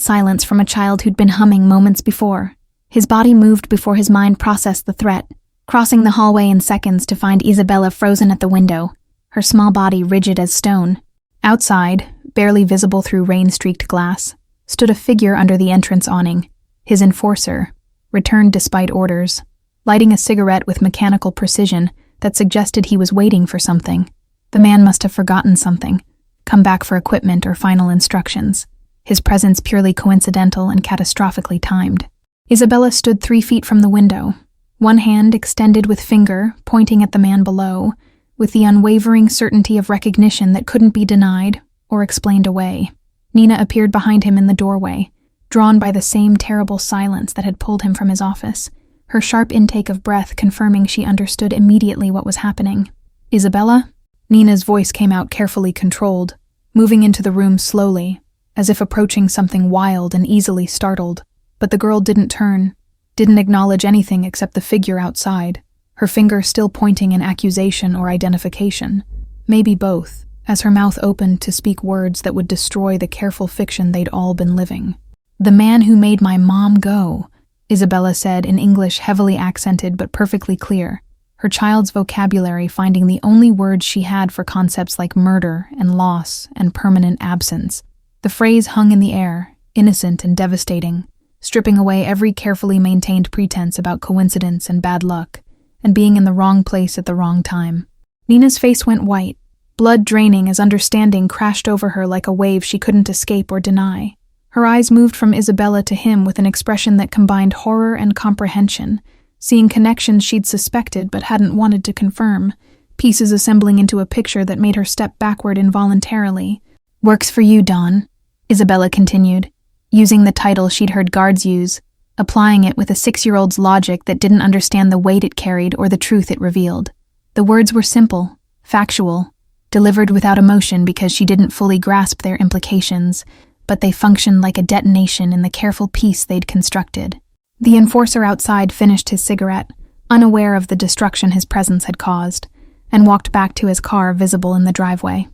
silence from a child who'd been humming moments before. His body moved before his mind processed the threat, crossing the hallway in seconds to find Isabella frozen at the window, her small body rigid as stone. Outside, barely visible through rain-streaked glass, stood a figure under the entrance awning. His enforcer, returned despite orders, lighting a cigarette with mechanical precision that suggested he was waiting for something. The man must have forgotten something, come back for equipment or final instructions, his presence purely coincidental and catastrophically timed. Isabella stood 3 feet from the window, one hand extended with finger pointing at the man below, with the unwavering certainty of recognition that couldn't be denied or explained away. Nina appeared behind him in the doorway, drawn by the same terrible silence that had pulled him from his office, her sharp intake of breath confirming she understood immediately what was happening. "Isabella?" Nina's voice came out carefully controlled, moving into the room slowly, as if approaching something wild and easily startled. But the girl didn't turn, didn't acknowledge anything except the figure outside, her finger still pointing in accusation or identification. Maybe both, as her mouth opened to speak words that would destroy the careful fiction they'd all been living. "The man who made my mom go," Isabella said in English heavily accented but perfectly clear, her child's vocabulary finding the only words she had for concepts like murder and loss and permanent absence. The phrase hung in the air, innocent and devastating, stripping away every carefully maintained pretense about coincidence and bad luck, and being in the wrong place at the wrong time. Nina's face went white, blood draining as understanding crashed over her like a wave she couldn't escape or deny. Her eyes moved from Isabella to him with an expression that combined horror and comprehension, seeing connections she'd suspected but hadn't wanted to confirm, pieces assembling into a picture that made her step backward involuntarily. "Works for you, Dawn," Isabella continued, using the title she'd heard guards use, applying it with a 6-year-old's logic that didn't understand the weight it carried or the truth it revealed. The words were simple, factual, delivered without emotion because she didn't fully grasp their implications, but they functioned like a detonation in the careful piece they'd constructed. The enforcer outside finished his cigarette, unaware of the destruction his presence had caused, and walked back to his car visible in the driveway.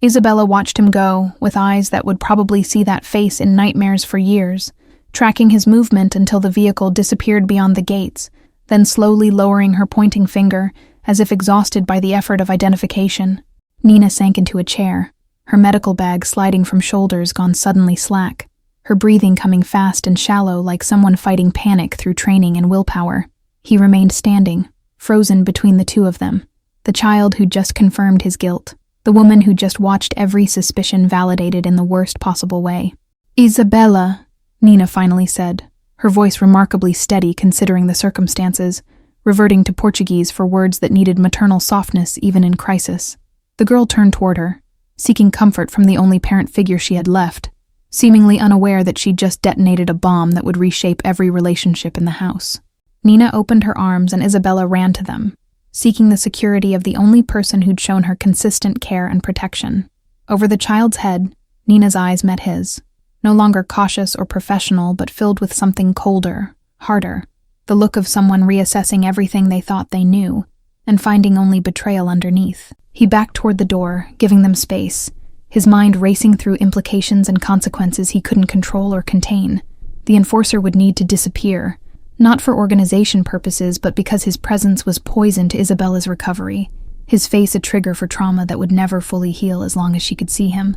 Isabella watched him go, with eyes that would probably see that face in nightmares for years, tracking his movement until the vehicle disappeared beyond the gates, then slowly lowering her pointing finger, as if exhausted by the effort of identification. Nina sank into a chair, her medical bag sliding from shoulders gone suddenly slack, her breathing coming fast and shallow like someone fighting panic through training and willpower. He remained standing, frozen between the two of them, the child who'd just confirmed his guilt, the woman who'd just watched every suspicion validated in the worst possible way. "Isabella," Nina finally said, her voice remarkably steady considering the circumstances, reverting to Portuguese for words that needed maternal softness even in crisis. The girl turned toward her, seeking comfort from the only parent figure she had left, seemingly unaware that she'd just detonated a bomb that would reshape every relationship in the house. Nina opened her arms and Isabella ran to them, seeking the security of the only person who'd shown her consistent care and protection. Over the child's head, Nina's eyes met his, no longer cautious or professional, but filled with something colder, harder, the look of someone reassessing everything they thought they knew, and finding only betrayal underneath. He backed toward the door, giving them space, his mind racing through implications and consequences he couldn't control or contain. The enforcer would need to disappear, not for organization purposes, but because his presence was poison to Isabella's recovery, his face a trigger for trauma that would never fully heal as long as she could see him.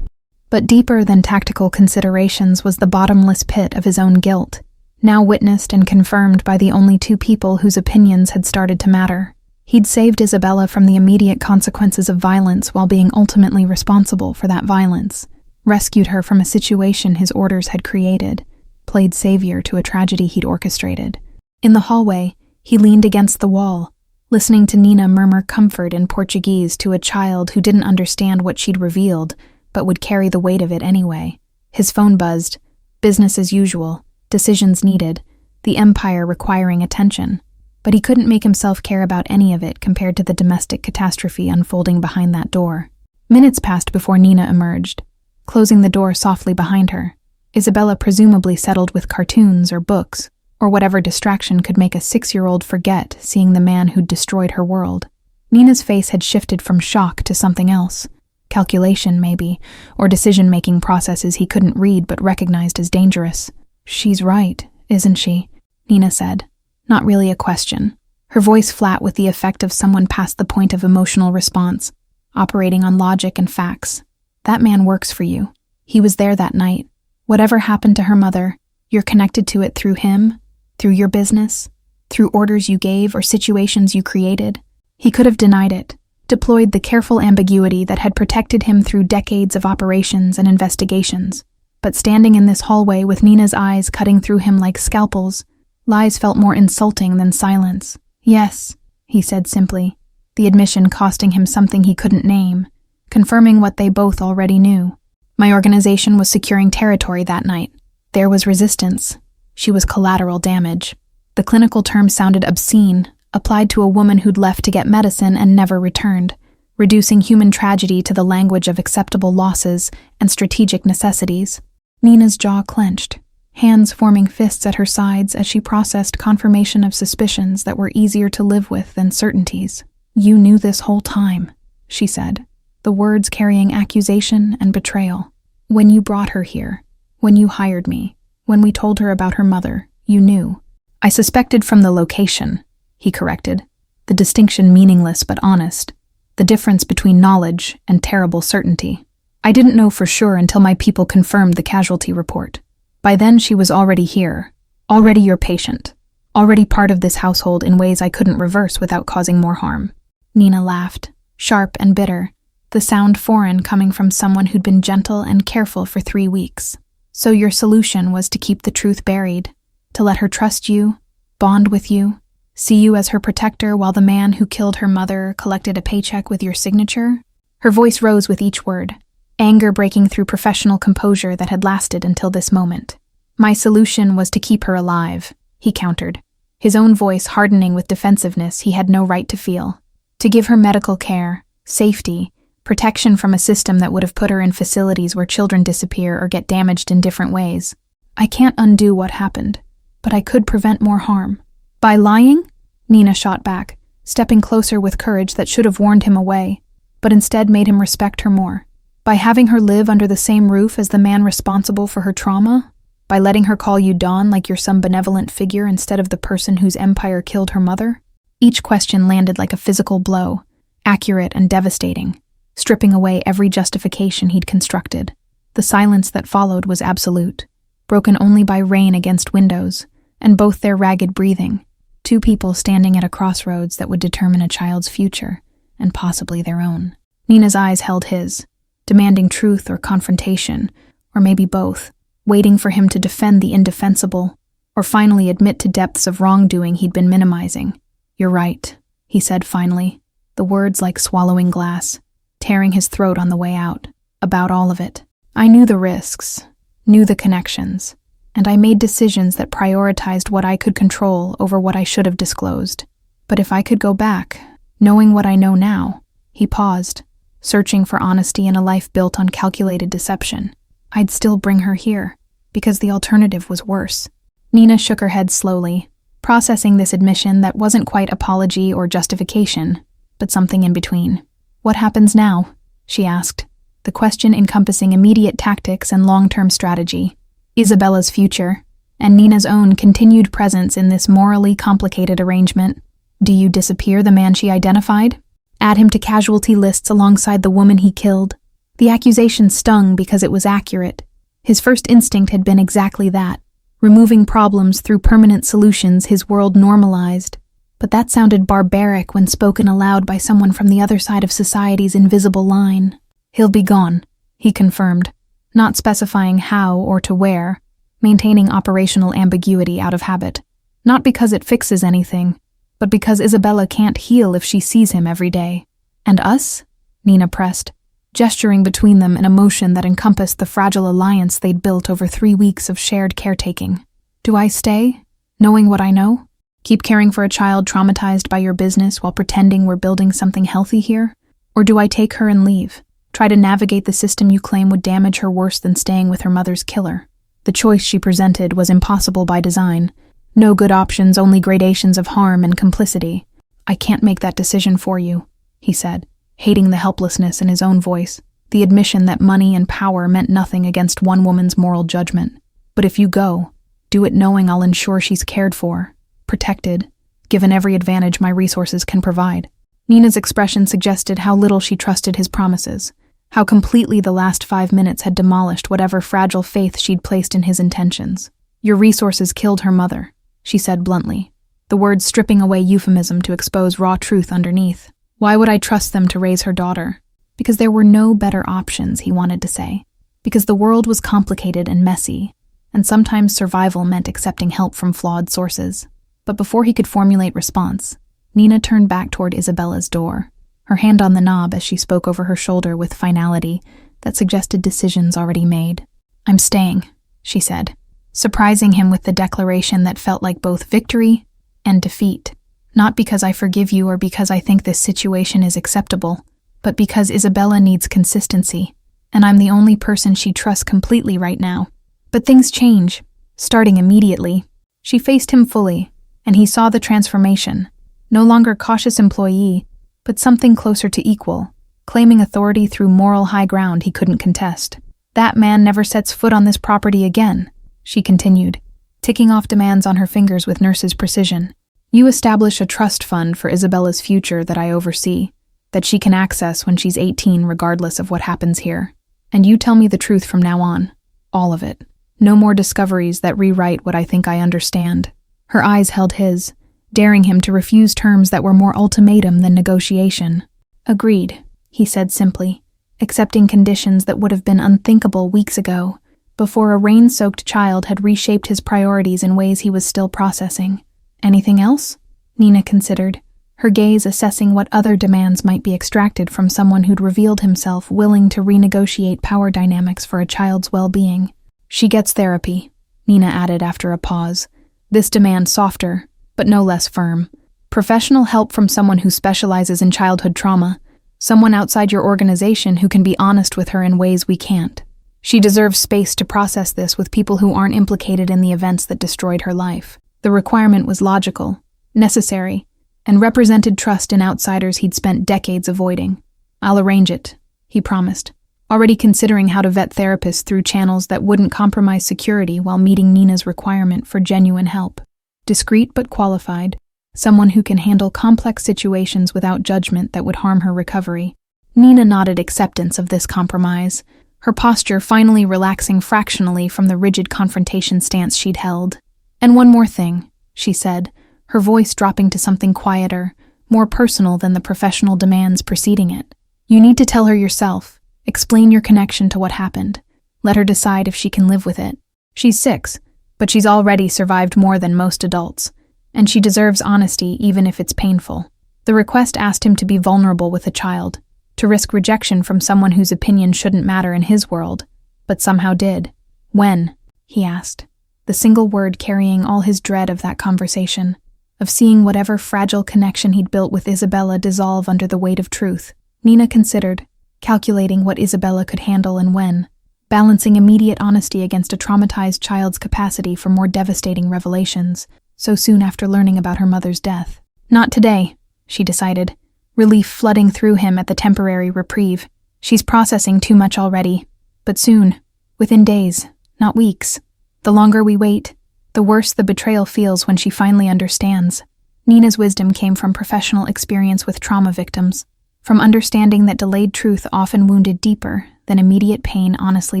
But deeper than tactical considerations was the bottomless pit of his own guilt, now witnessed and confirmed by the only two people whose opinions had started to matter. He'd saved Isabella from the immediate consequences of violence while being ultimately responsible for that violence, rescued her from a situation his orders had created, played savior to a tragedy he'd orchestrated. In the hallway, he leaned against the wall, listening to Nina murmur comfort in Portuguese to a child who didn't understand what she'd revealed, but would carry the weight of it anyway. His phone buzzed. Business as usual. Decisions needed. The empire requiring attention. But he couldn't make himself care about any of it compared to the domestic catastrophe unfolding behind that door. Minutes passed before Nina emerged, closing the door softly behind her. Isabella presumably settled with cartoons or books, or whatever distraction could make a 6-year-old forget seeing the man who'd destroyed her world. Nina's face had shifted from shock to something else. Calculation, maybe, or decision-making processes he couldn't read but recognized as dangerous. "She's right, isn't she?" Nina said. Not really a question. Her voice flat with the effect of someone past the point of emotional response, operating on logic and facts. "That man works for you. He was there that night. Whatever happened to her mother, you're connected to it through him, through your business, through orders you gave or situations you created." He could have denied it, deployed the careful ambiguity that had protected him through decades of operations and investigations. But standing in this hallway with Nina's eyes cutting through him like scalpels, lies felt more insulting than silence. "Yes," he said simply, the admission costing him something he couldn't name, confirming what they both already knew. "My organization was securing territory that night. There was resistance. She was collateral damage." The clinical term sounded obscene, applied to a woman who'd left to get medicine and never returned, reducing human tragedy to the language of acceptable losses and strategic necessities. Nina's jaw clenched, hands forming fists at her sides as she processed confirmation of suspicions that were easier to live with than certainties. "You knew this whole time," she said, the words carrying accusation and betrayal. "When you brought her here, when you hired me, when we told her about her mother, you knew." "I suspected from the location," he corrected, the distinction meaningless but honest, the difference between knowledge and terrible certainty. "I didn't know for sure until my people confirmed the casualty report. By then she was already here, already your patient, already part of this household in ways I couldn't reverse without causing more harm." Nina laughed, sharp and bitter, the sound foreign coming from someone who'd been gentle and careful for 3 weeks. "So your solution was to keep the truth buried, to let her trust you, bond with you, see you as her protector while the man who killed her mother collected a paycheck with your signature?" Her voice rose with each word, anger breaking through professional composure that had lasted until this moment. "My solution was to keep her alive," he countered, his own voice hardening with defensiveness he had no right to feel. "To give her medical care, safety, protection from a system that would have put her in facilities where children disappear or get damaged in different ways. I can't undo what happened, but I could prevent more harm." "By lying?" Nina shot back, stepping closer with courage that should have warned him away, but instead made him respect her more. "By having her live under the same roof as the man responsible for her trauma? By letting her call you Dawn like you're some benevolent figure instead of the person whose empire killed her mother?" Each question landed like a physical blow, accurate and devastating, stripping away every justification he'd constructed. The silence that followed was absolute, broken only by rain against windows, and both their ragged breathing. Two people standing at a crossroads that would determine a child's future, and possibly their own. Nina's eyes held his, demanding truth or confrontation, or maybe both, waiting for him to defend the indefensible, or finally admit to depths of wrongdoing he'd been minimizing. "You're right," he said finally, the words like swallowing glass, tearing his throat on the way out. "About all of it. I knew the risks, knew the connections, and I made decisions that prioritized what I could control over what I should have disclosed. But if I could go back, knowing what I know now," he paused, searching for honesty in a life built on calculated deception, "I'd still bring her here, because the alternative was worse." Nina shook her head slowly, processing this admission that wasn't quite apology or justification, but something in between. "What happens now?" she asked, the question encompassing immediate tactics and long-term strategy. Isabella's future, and Nina's own continued presence in this morally complicated arrangement. Do you disappear the man she identified? Add him to casualty lists alongside the woman he killed? The accusation stung because it was accurate. His first instinct had been exactly that, removing problems through permanent solutions his world normalized. But that sounded barbaric when spoken aloud by someone from the other side of society's invisible line. "He'll be gone," he confirmed, not specifying how or to where, maintaining operational ambiguity out of habit. Not because it fixes anything, but because Isabella can't heal if she sees him every day. "And us?" Nina pressed, gesturing between them an emotion that encompassed the fragile alliance they'd built over 3 weeks of shared caretaking. "Do I stay, knowing what I know? Keep caring for a child traumatized by your business while pretending we're building something healthy here? Or do I take her and leave, try to navigate the system you claim would damage her worse than staying with her mother's killer?" The choice she presented was impossible by design. No good options, only gradations of harm and complicity. "I can't make that decision for you," he said, hating the helplessness in his own voice, the admission that money and power meant nothing against one woman's moral judgment. "But if you go, do it knowing I'll ensure she's cared for, protected, given every advantage my resources can provide." Nina's expression suggested how little she trusted his promises, how completely the last 5 minutes had demolished whatever fragile faith she'd placed in his intentions. "Your resources killed her mother," she said bluntly, the words stripping away euphemism to expose raw truth underneath. "Why would I trust them to raise her daughter?" Because there were no better options, he wanted to say. Because the world was complicated and messy, and sometimes survival meant accepting help from flawed sources. But before he could formulate response, Nina turned back toward Isabella's door, her hand on the knob as she spoke over her shoulder with finality that suggested decisions already made. "I'm staying," she said, surprising him with the declaration that felt like both victory and defeat. "Not because I forgive you or because I think this situation is acceptable, but because Isabella needs consistency, and I'm the only person she trusts completely right now." But things change, starting immediately. She faced him fully, and he saw the transformation. No longer cautious employee, but something closer to equal, claiming authority through moral high ground he couldn't contest. "That man never sets foot on this property again," she continued, ticking off demands on her fingers with nurse's precision. "You establish a trust fund for Isabella's future that I oversee, that she can access when she's 18 regardless of what happens here. And you tell me the truth from now on. All of it. No more discoveries that rewrite what I think I understand." Her eyes held his, daring him to refuse terms that were more ultimatum than negotiation. "Agreed," he said simply, accepting conditions that would have been unthinkable weeks ago, before a rain-soaked child had reshaped his priorities in ways he was still processing. "Anything else?" Nina considered, her gaze assessing what other demands might be extracted from someone who'd revealed himself willing to renegotiate power dynamics for a child's well-being. "She gets therapy," Nina added after a pause, this demand softer, but no less firm. "Professional help from someone who specializes in childhood trauma, someone outside your organization who can be honest with her in ways we can't. She deserves space to process this with people who aren't implicated in the events that destroyed her life." The requirement was logical, necessary, and represented trust in outsiders he'd spent decades avoiding. "I'll arrange it," he promised, already considering how to vet therapists through channels that wouldn't compromise security while meeting Nina's requirement for genuine help. Discreet but qualified, someone who can handle complex situations without judgment that would harm her recovery. Nina nodded acceptance of this compromise, her posture finally relaxing fractionally from the rigid confrontation stance she'd held. "And one more thing," she said, her voice dropping to something quieter, more personal than the professional demands preceding it. "You need to tell her yourself. Explain your connection to what happened. Let her decide if she can live with it. She's 6, But she's already survived more than most adults, and she deserves honesty even if it's painful. The request asked him to be vulnerable with a child, to risk rejection from someone whose opinion shouldn't matter in his world, but somehow did. When? He asked, the single word carrying all his dread of that conversation, of seeing whatever fragile connection he'd built with Isabella dissolve under the weight of truth. Nina considered, calculating what Isabella could handle and when, balancing immediate honesty against a traumatized child's capacity for more devastating revelations, so soon after learning about her mother's death. Not today, she decided, relief flooding through him at the temporary reprieve. She's processing too much already, but soon, within days, not weeks. The longer we wait, the worse the betrayal feels when she finally understands. Nina's wisdom came from professional experience with trauma victims, from understanding that delayed truth often wounded deeper than immediate pain honestly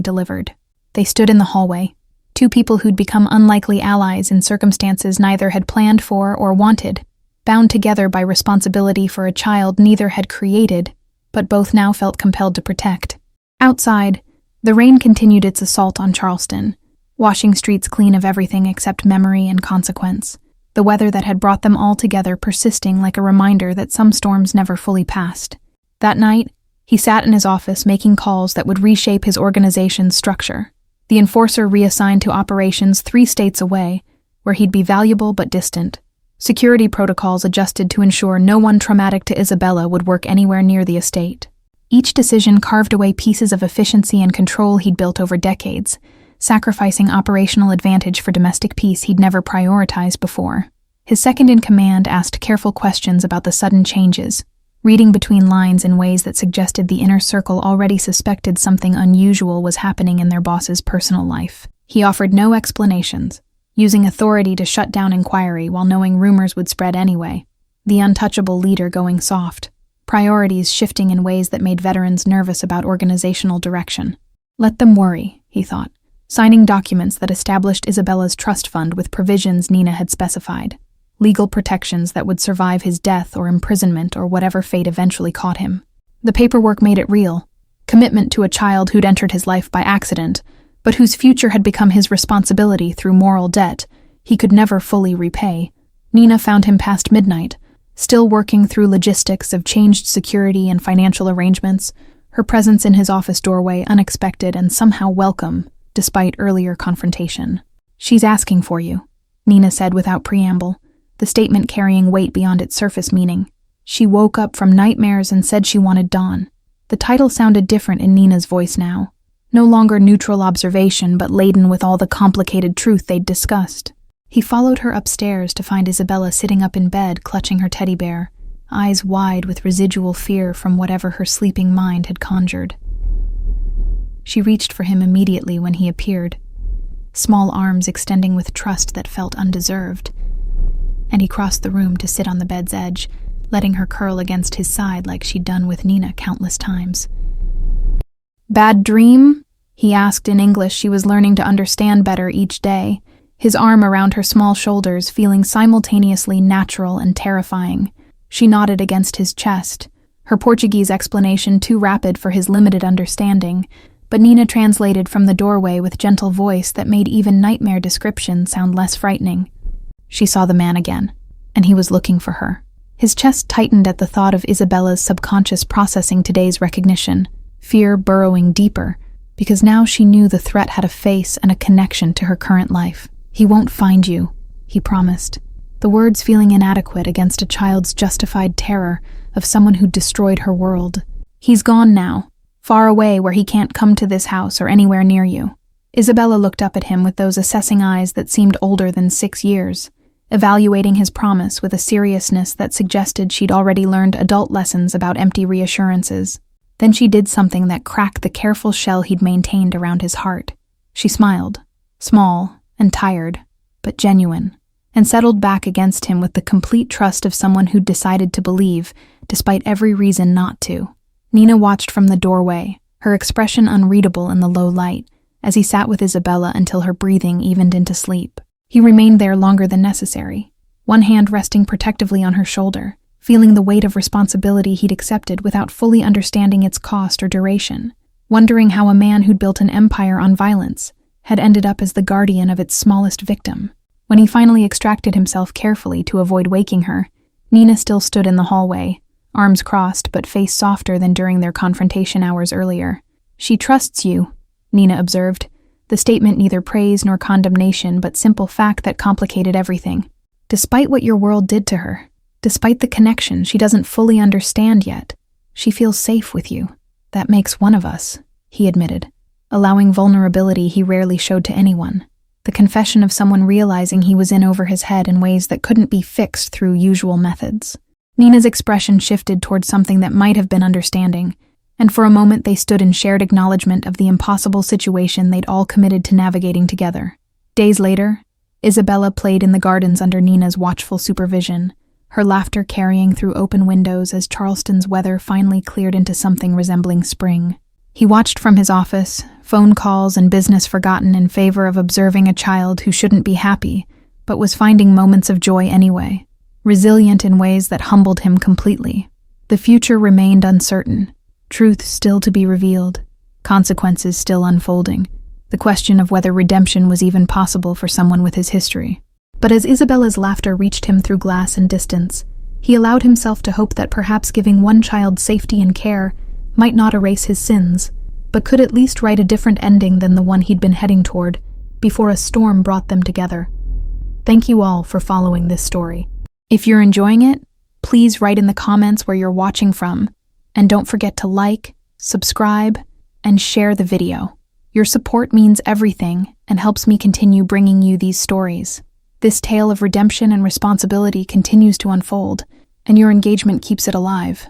delivered. They stood in the hallway, two people who'd become unlikely allies in circumstances neither had planned for or wanted, bound together by responsibility for a child neither had created, but both now felt compelled to protect. Outside, the rain continued its assault on Charleston, washing streets clean of everything except memory and consequence, the weather that had brought them all together persisting like a reminder that some storms never fully passed. That night, he sat in his office making calls that would reshape his organization's structure. The enforcer reassigned to operations 3 states away, where he'd be valuable but distant. Security protocols adjusted to ensure no one traumatic to Isabella would work anywhere near the estate. Each decision carved away pieces of efficiency and control he'd built over decades, sacrificing operational advantage for domestic peace he'd never prioritized before. His second-in-command asked careful questions about the sudden changes, reading between lines in ways that suggested the inner circle already suspected something unusual was happening in their boss's personal life. He offered no explanations, using authority to shut down inquiry while knowing rumors would spread anyway. The untouchable leader going soft, priorities shifting in ways that made veterans nervous about organizational direction. Let them worry, he thought, signing documents that established Isabella's trust fund with provisions Nina had specified, legal protections that would survive his death or imprisonment or whatever fate eventually caught him. The paperwork made it real, commitment to a child who'd entered his life by accident, but whose future had become his responsibility through moral debt he could never fully repay. Nina found him past midnight, still working through logistics of changed security and financial arrangements, her presence in his office doorway unexpected and somehow welcome, despite earlier confrontation. "She's asking for you," Nina said without preamble, the statement carrying weight beyond its surface meaning. She woke up from nightmares and said she wanted Dawn. The title sounded different in Nina's voice now. No longer neutral observation, but laden with all the complicated truth they'd discussed. He followed her upstairs to find Isabella sitting up in bed, clutching her teddy bear, eyes wide with residual fear from whatever her sleeping mind had conjured. She reached for him immediately when he appeared, small arms extending with trust that felt undeserved, and he crossed the room to sit on the bed's edge, letting her curl against his side like she'd done with Nina countless times. "Bad dream?" he asked in English she was learning to understand better each day, his arm around her small shoulders feeling simultaneously natural and terrifying. She nodded against his chest, her Portuguese explanation too rapid for his limited understanding, but Nina translated from the doorway with gentle voice that made even nightmare description sound less frightening. She saw the man again, and he was looking for her. His chest tightened at the thought of Isabella's subconscious processing today's recognition, fear burrowing deeper, because now she knew the threat had a face and a connection to her current life. "He won't find you," he promised, the words feeling inadequate against a child's justified terror of someone who'd destroyed her world. "He's gone now, far away where he can't come to this house or anywhere near you." Isabella looked up at him with those assessing eyes that seemed older than 6 years, evaluating his promise with a seriousness that suggested she'd already learned adult lessons about empty reassurances. Then she did something that cracked the careful shell he'd maintained around his heart. She smiled, small and tired, but genuine, and settled back against him with the complete trust of someone who'd decided to believe, despite every reason not to. Nina watched from the doorway, her expression unreadable in the low light, as he sat with Isabella until her breathing evened into sleep. He remained there longer than necessary, one hand resting protectively on her shoulder, feeling the weight of responsibility he'd accepted without fully understanding its cost or duration, wondering how a man who'd built an empire on violence, had ended up as the guardian of its smallest victim. When he finally extracted himself carefully to avoid waking her, Nina still stood in the hallway, arms crossed but face softer than during their confrontation hours earlier. "She trusts you," Nina observed, the statement neither praise nor condemnation but simple fact that complicated everything. Despite what your world did to her, despite the connection she doesn't fully understand yet, she feels safe with you. "That makes one of us," he admitted, allowing vulnerability he rarely showed to anyone. The confession of someone realizing he was in over his head in ways that couldn't be fixed through usual methods. Nina's expression shifted towards something that might have been understanding, and for a moment they stood in shared acknowledgement of the impossible situation they'd all committed to navigating together. Days later, Isabella played in the gardens under Nina's watchful supervision, her laughter carrying through open windows as Charleston's weather finally cleared into something resembling spring. He watched from his office, phone calls and business forgotten in favor of observing a child who shouldn't be happy, but was finding moments of joy anyway, resilient in ways that humbled him completely. The future remained uncertain, truth still to be revealed, consequences still unfolding, the question of whether redemption was even possible for someone with his history. But as Isabella's laughter reached him through glass and distance, he allowed himself to hope that perhaps giving one child safety and care might not erase his sins, but could at least write a different ending than the one he'd been heading toward before a storm brought them together. Thank you all for following this story. If you're enjoying it, please write in the comments where you're watching from, and don't forget to like, subscribe, and share the video. Your support means everything and helps me continue bringing you these stories. This tale of redemption and responsibility continues to unfold, and your engagement keeps it alive.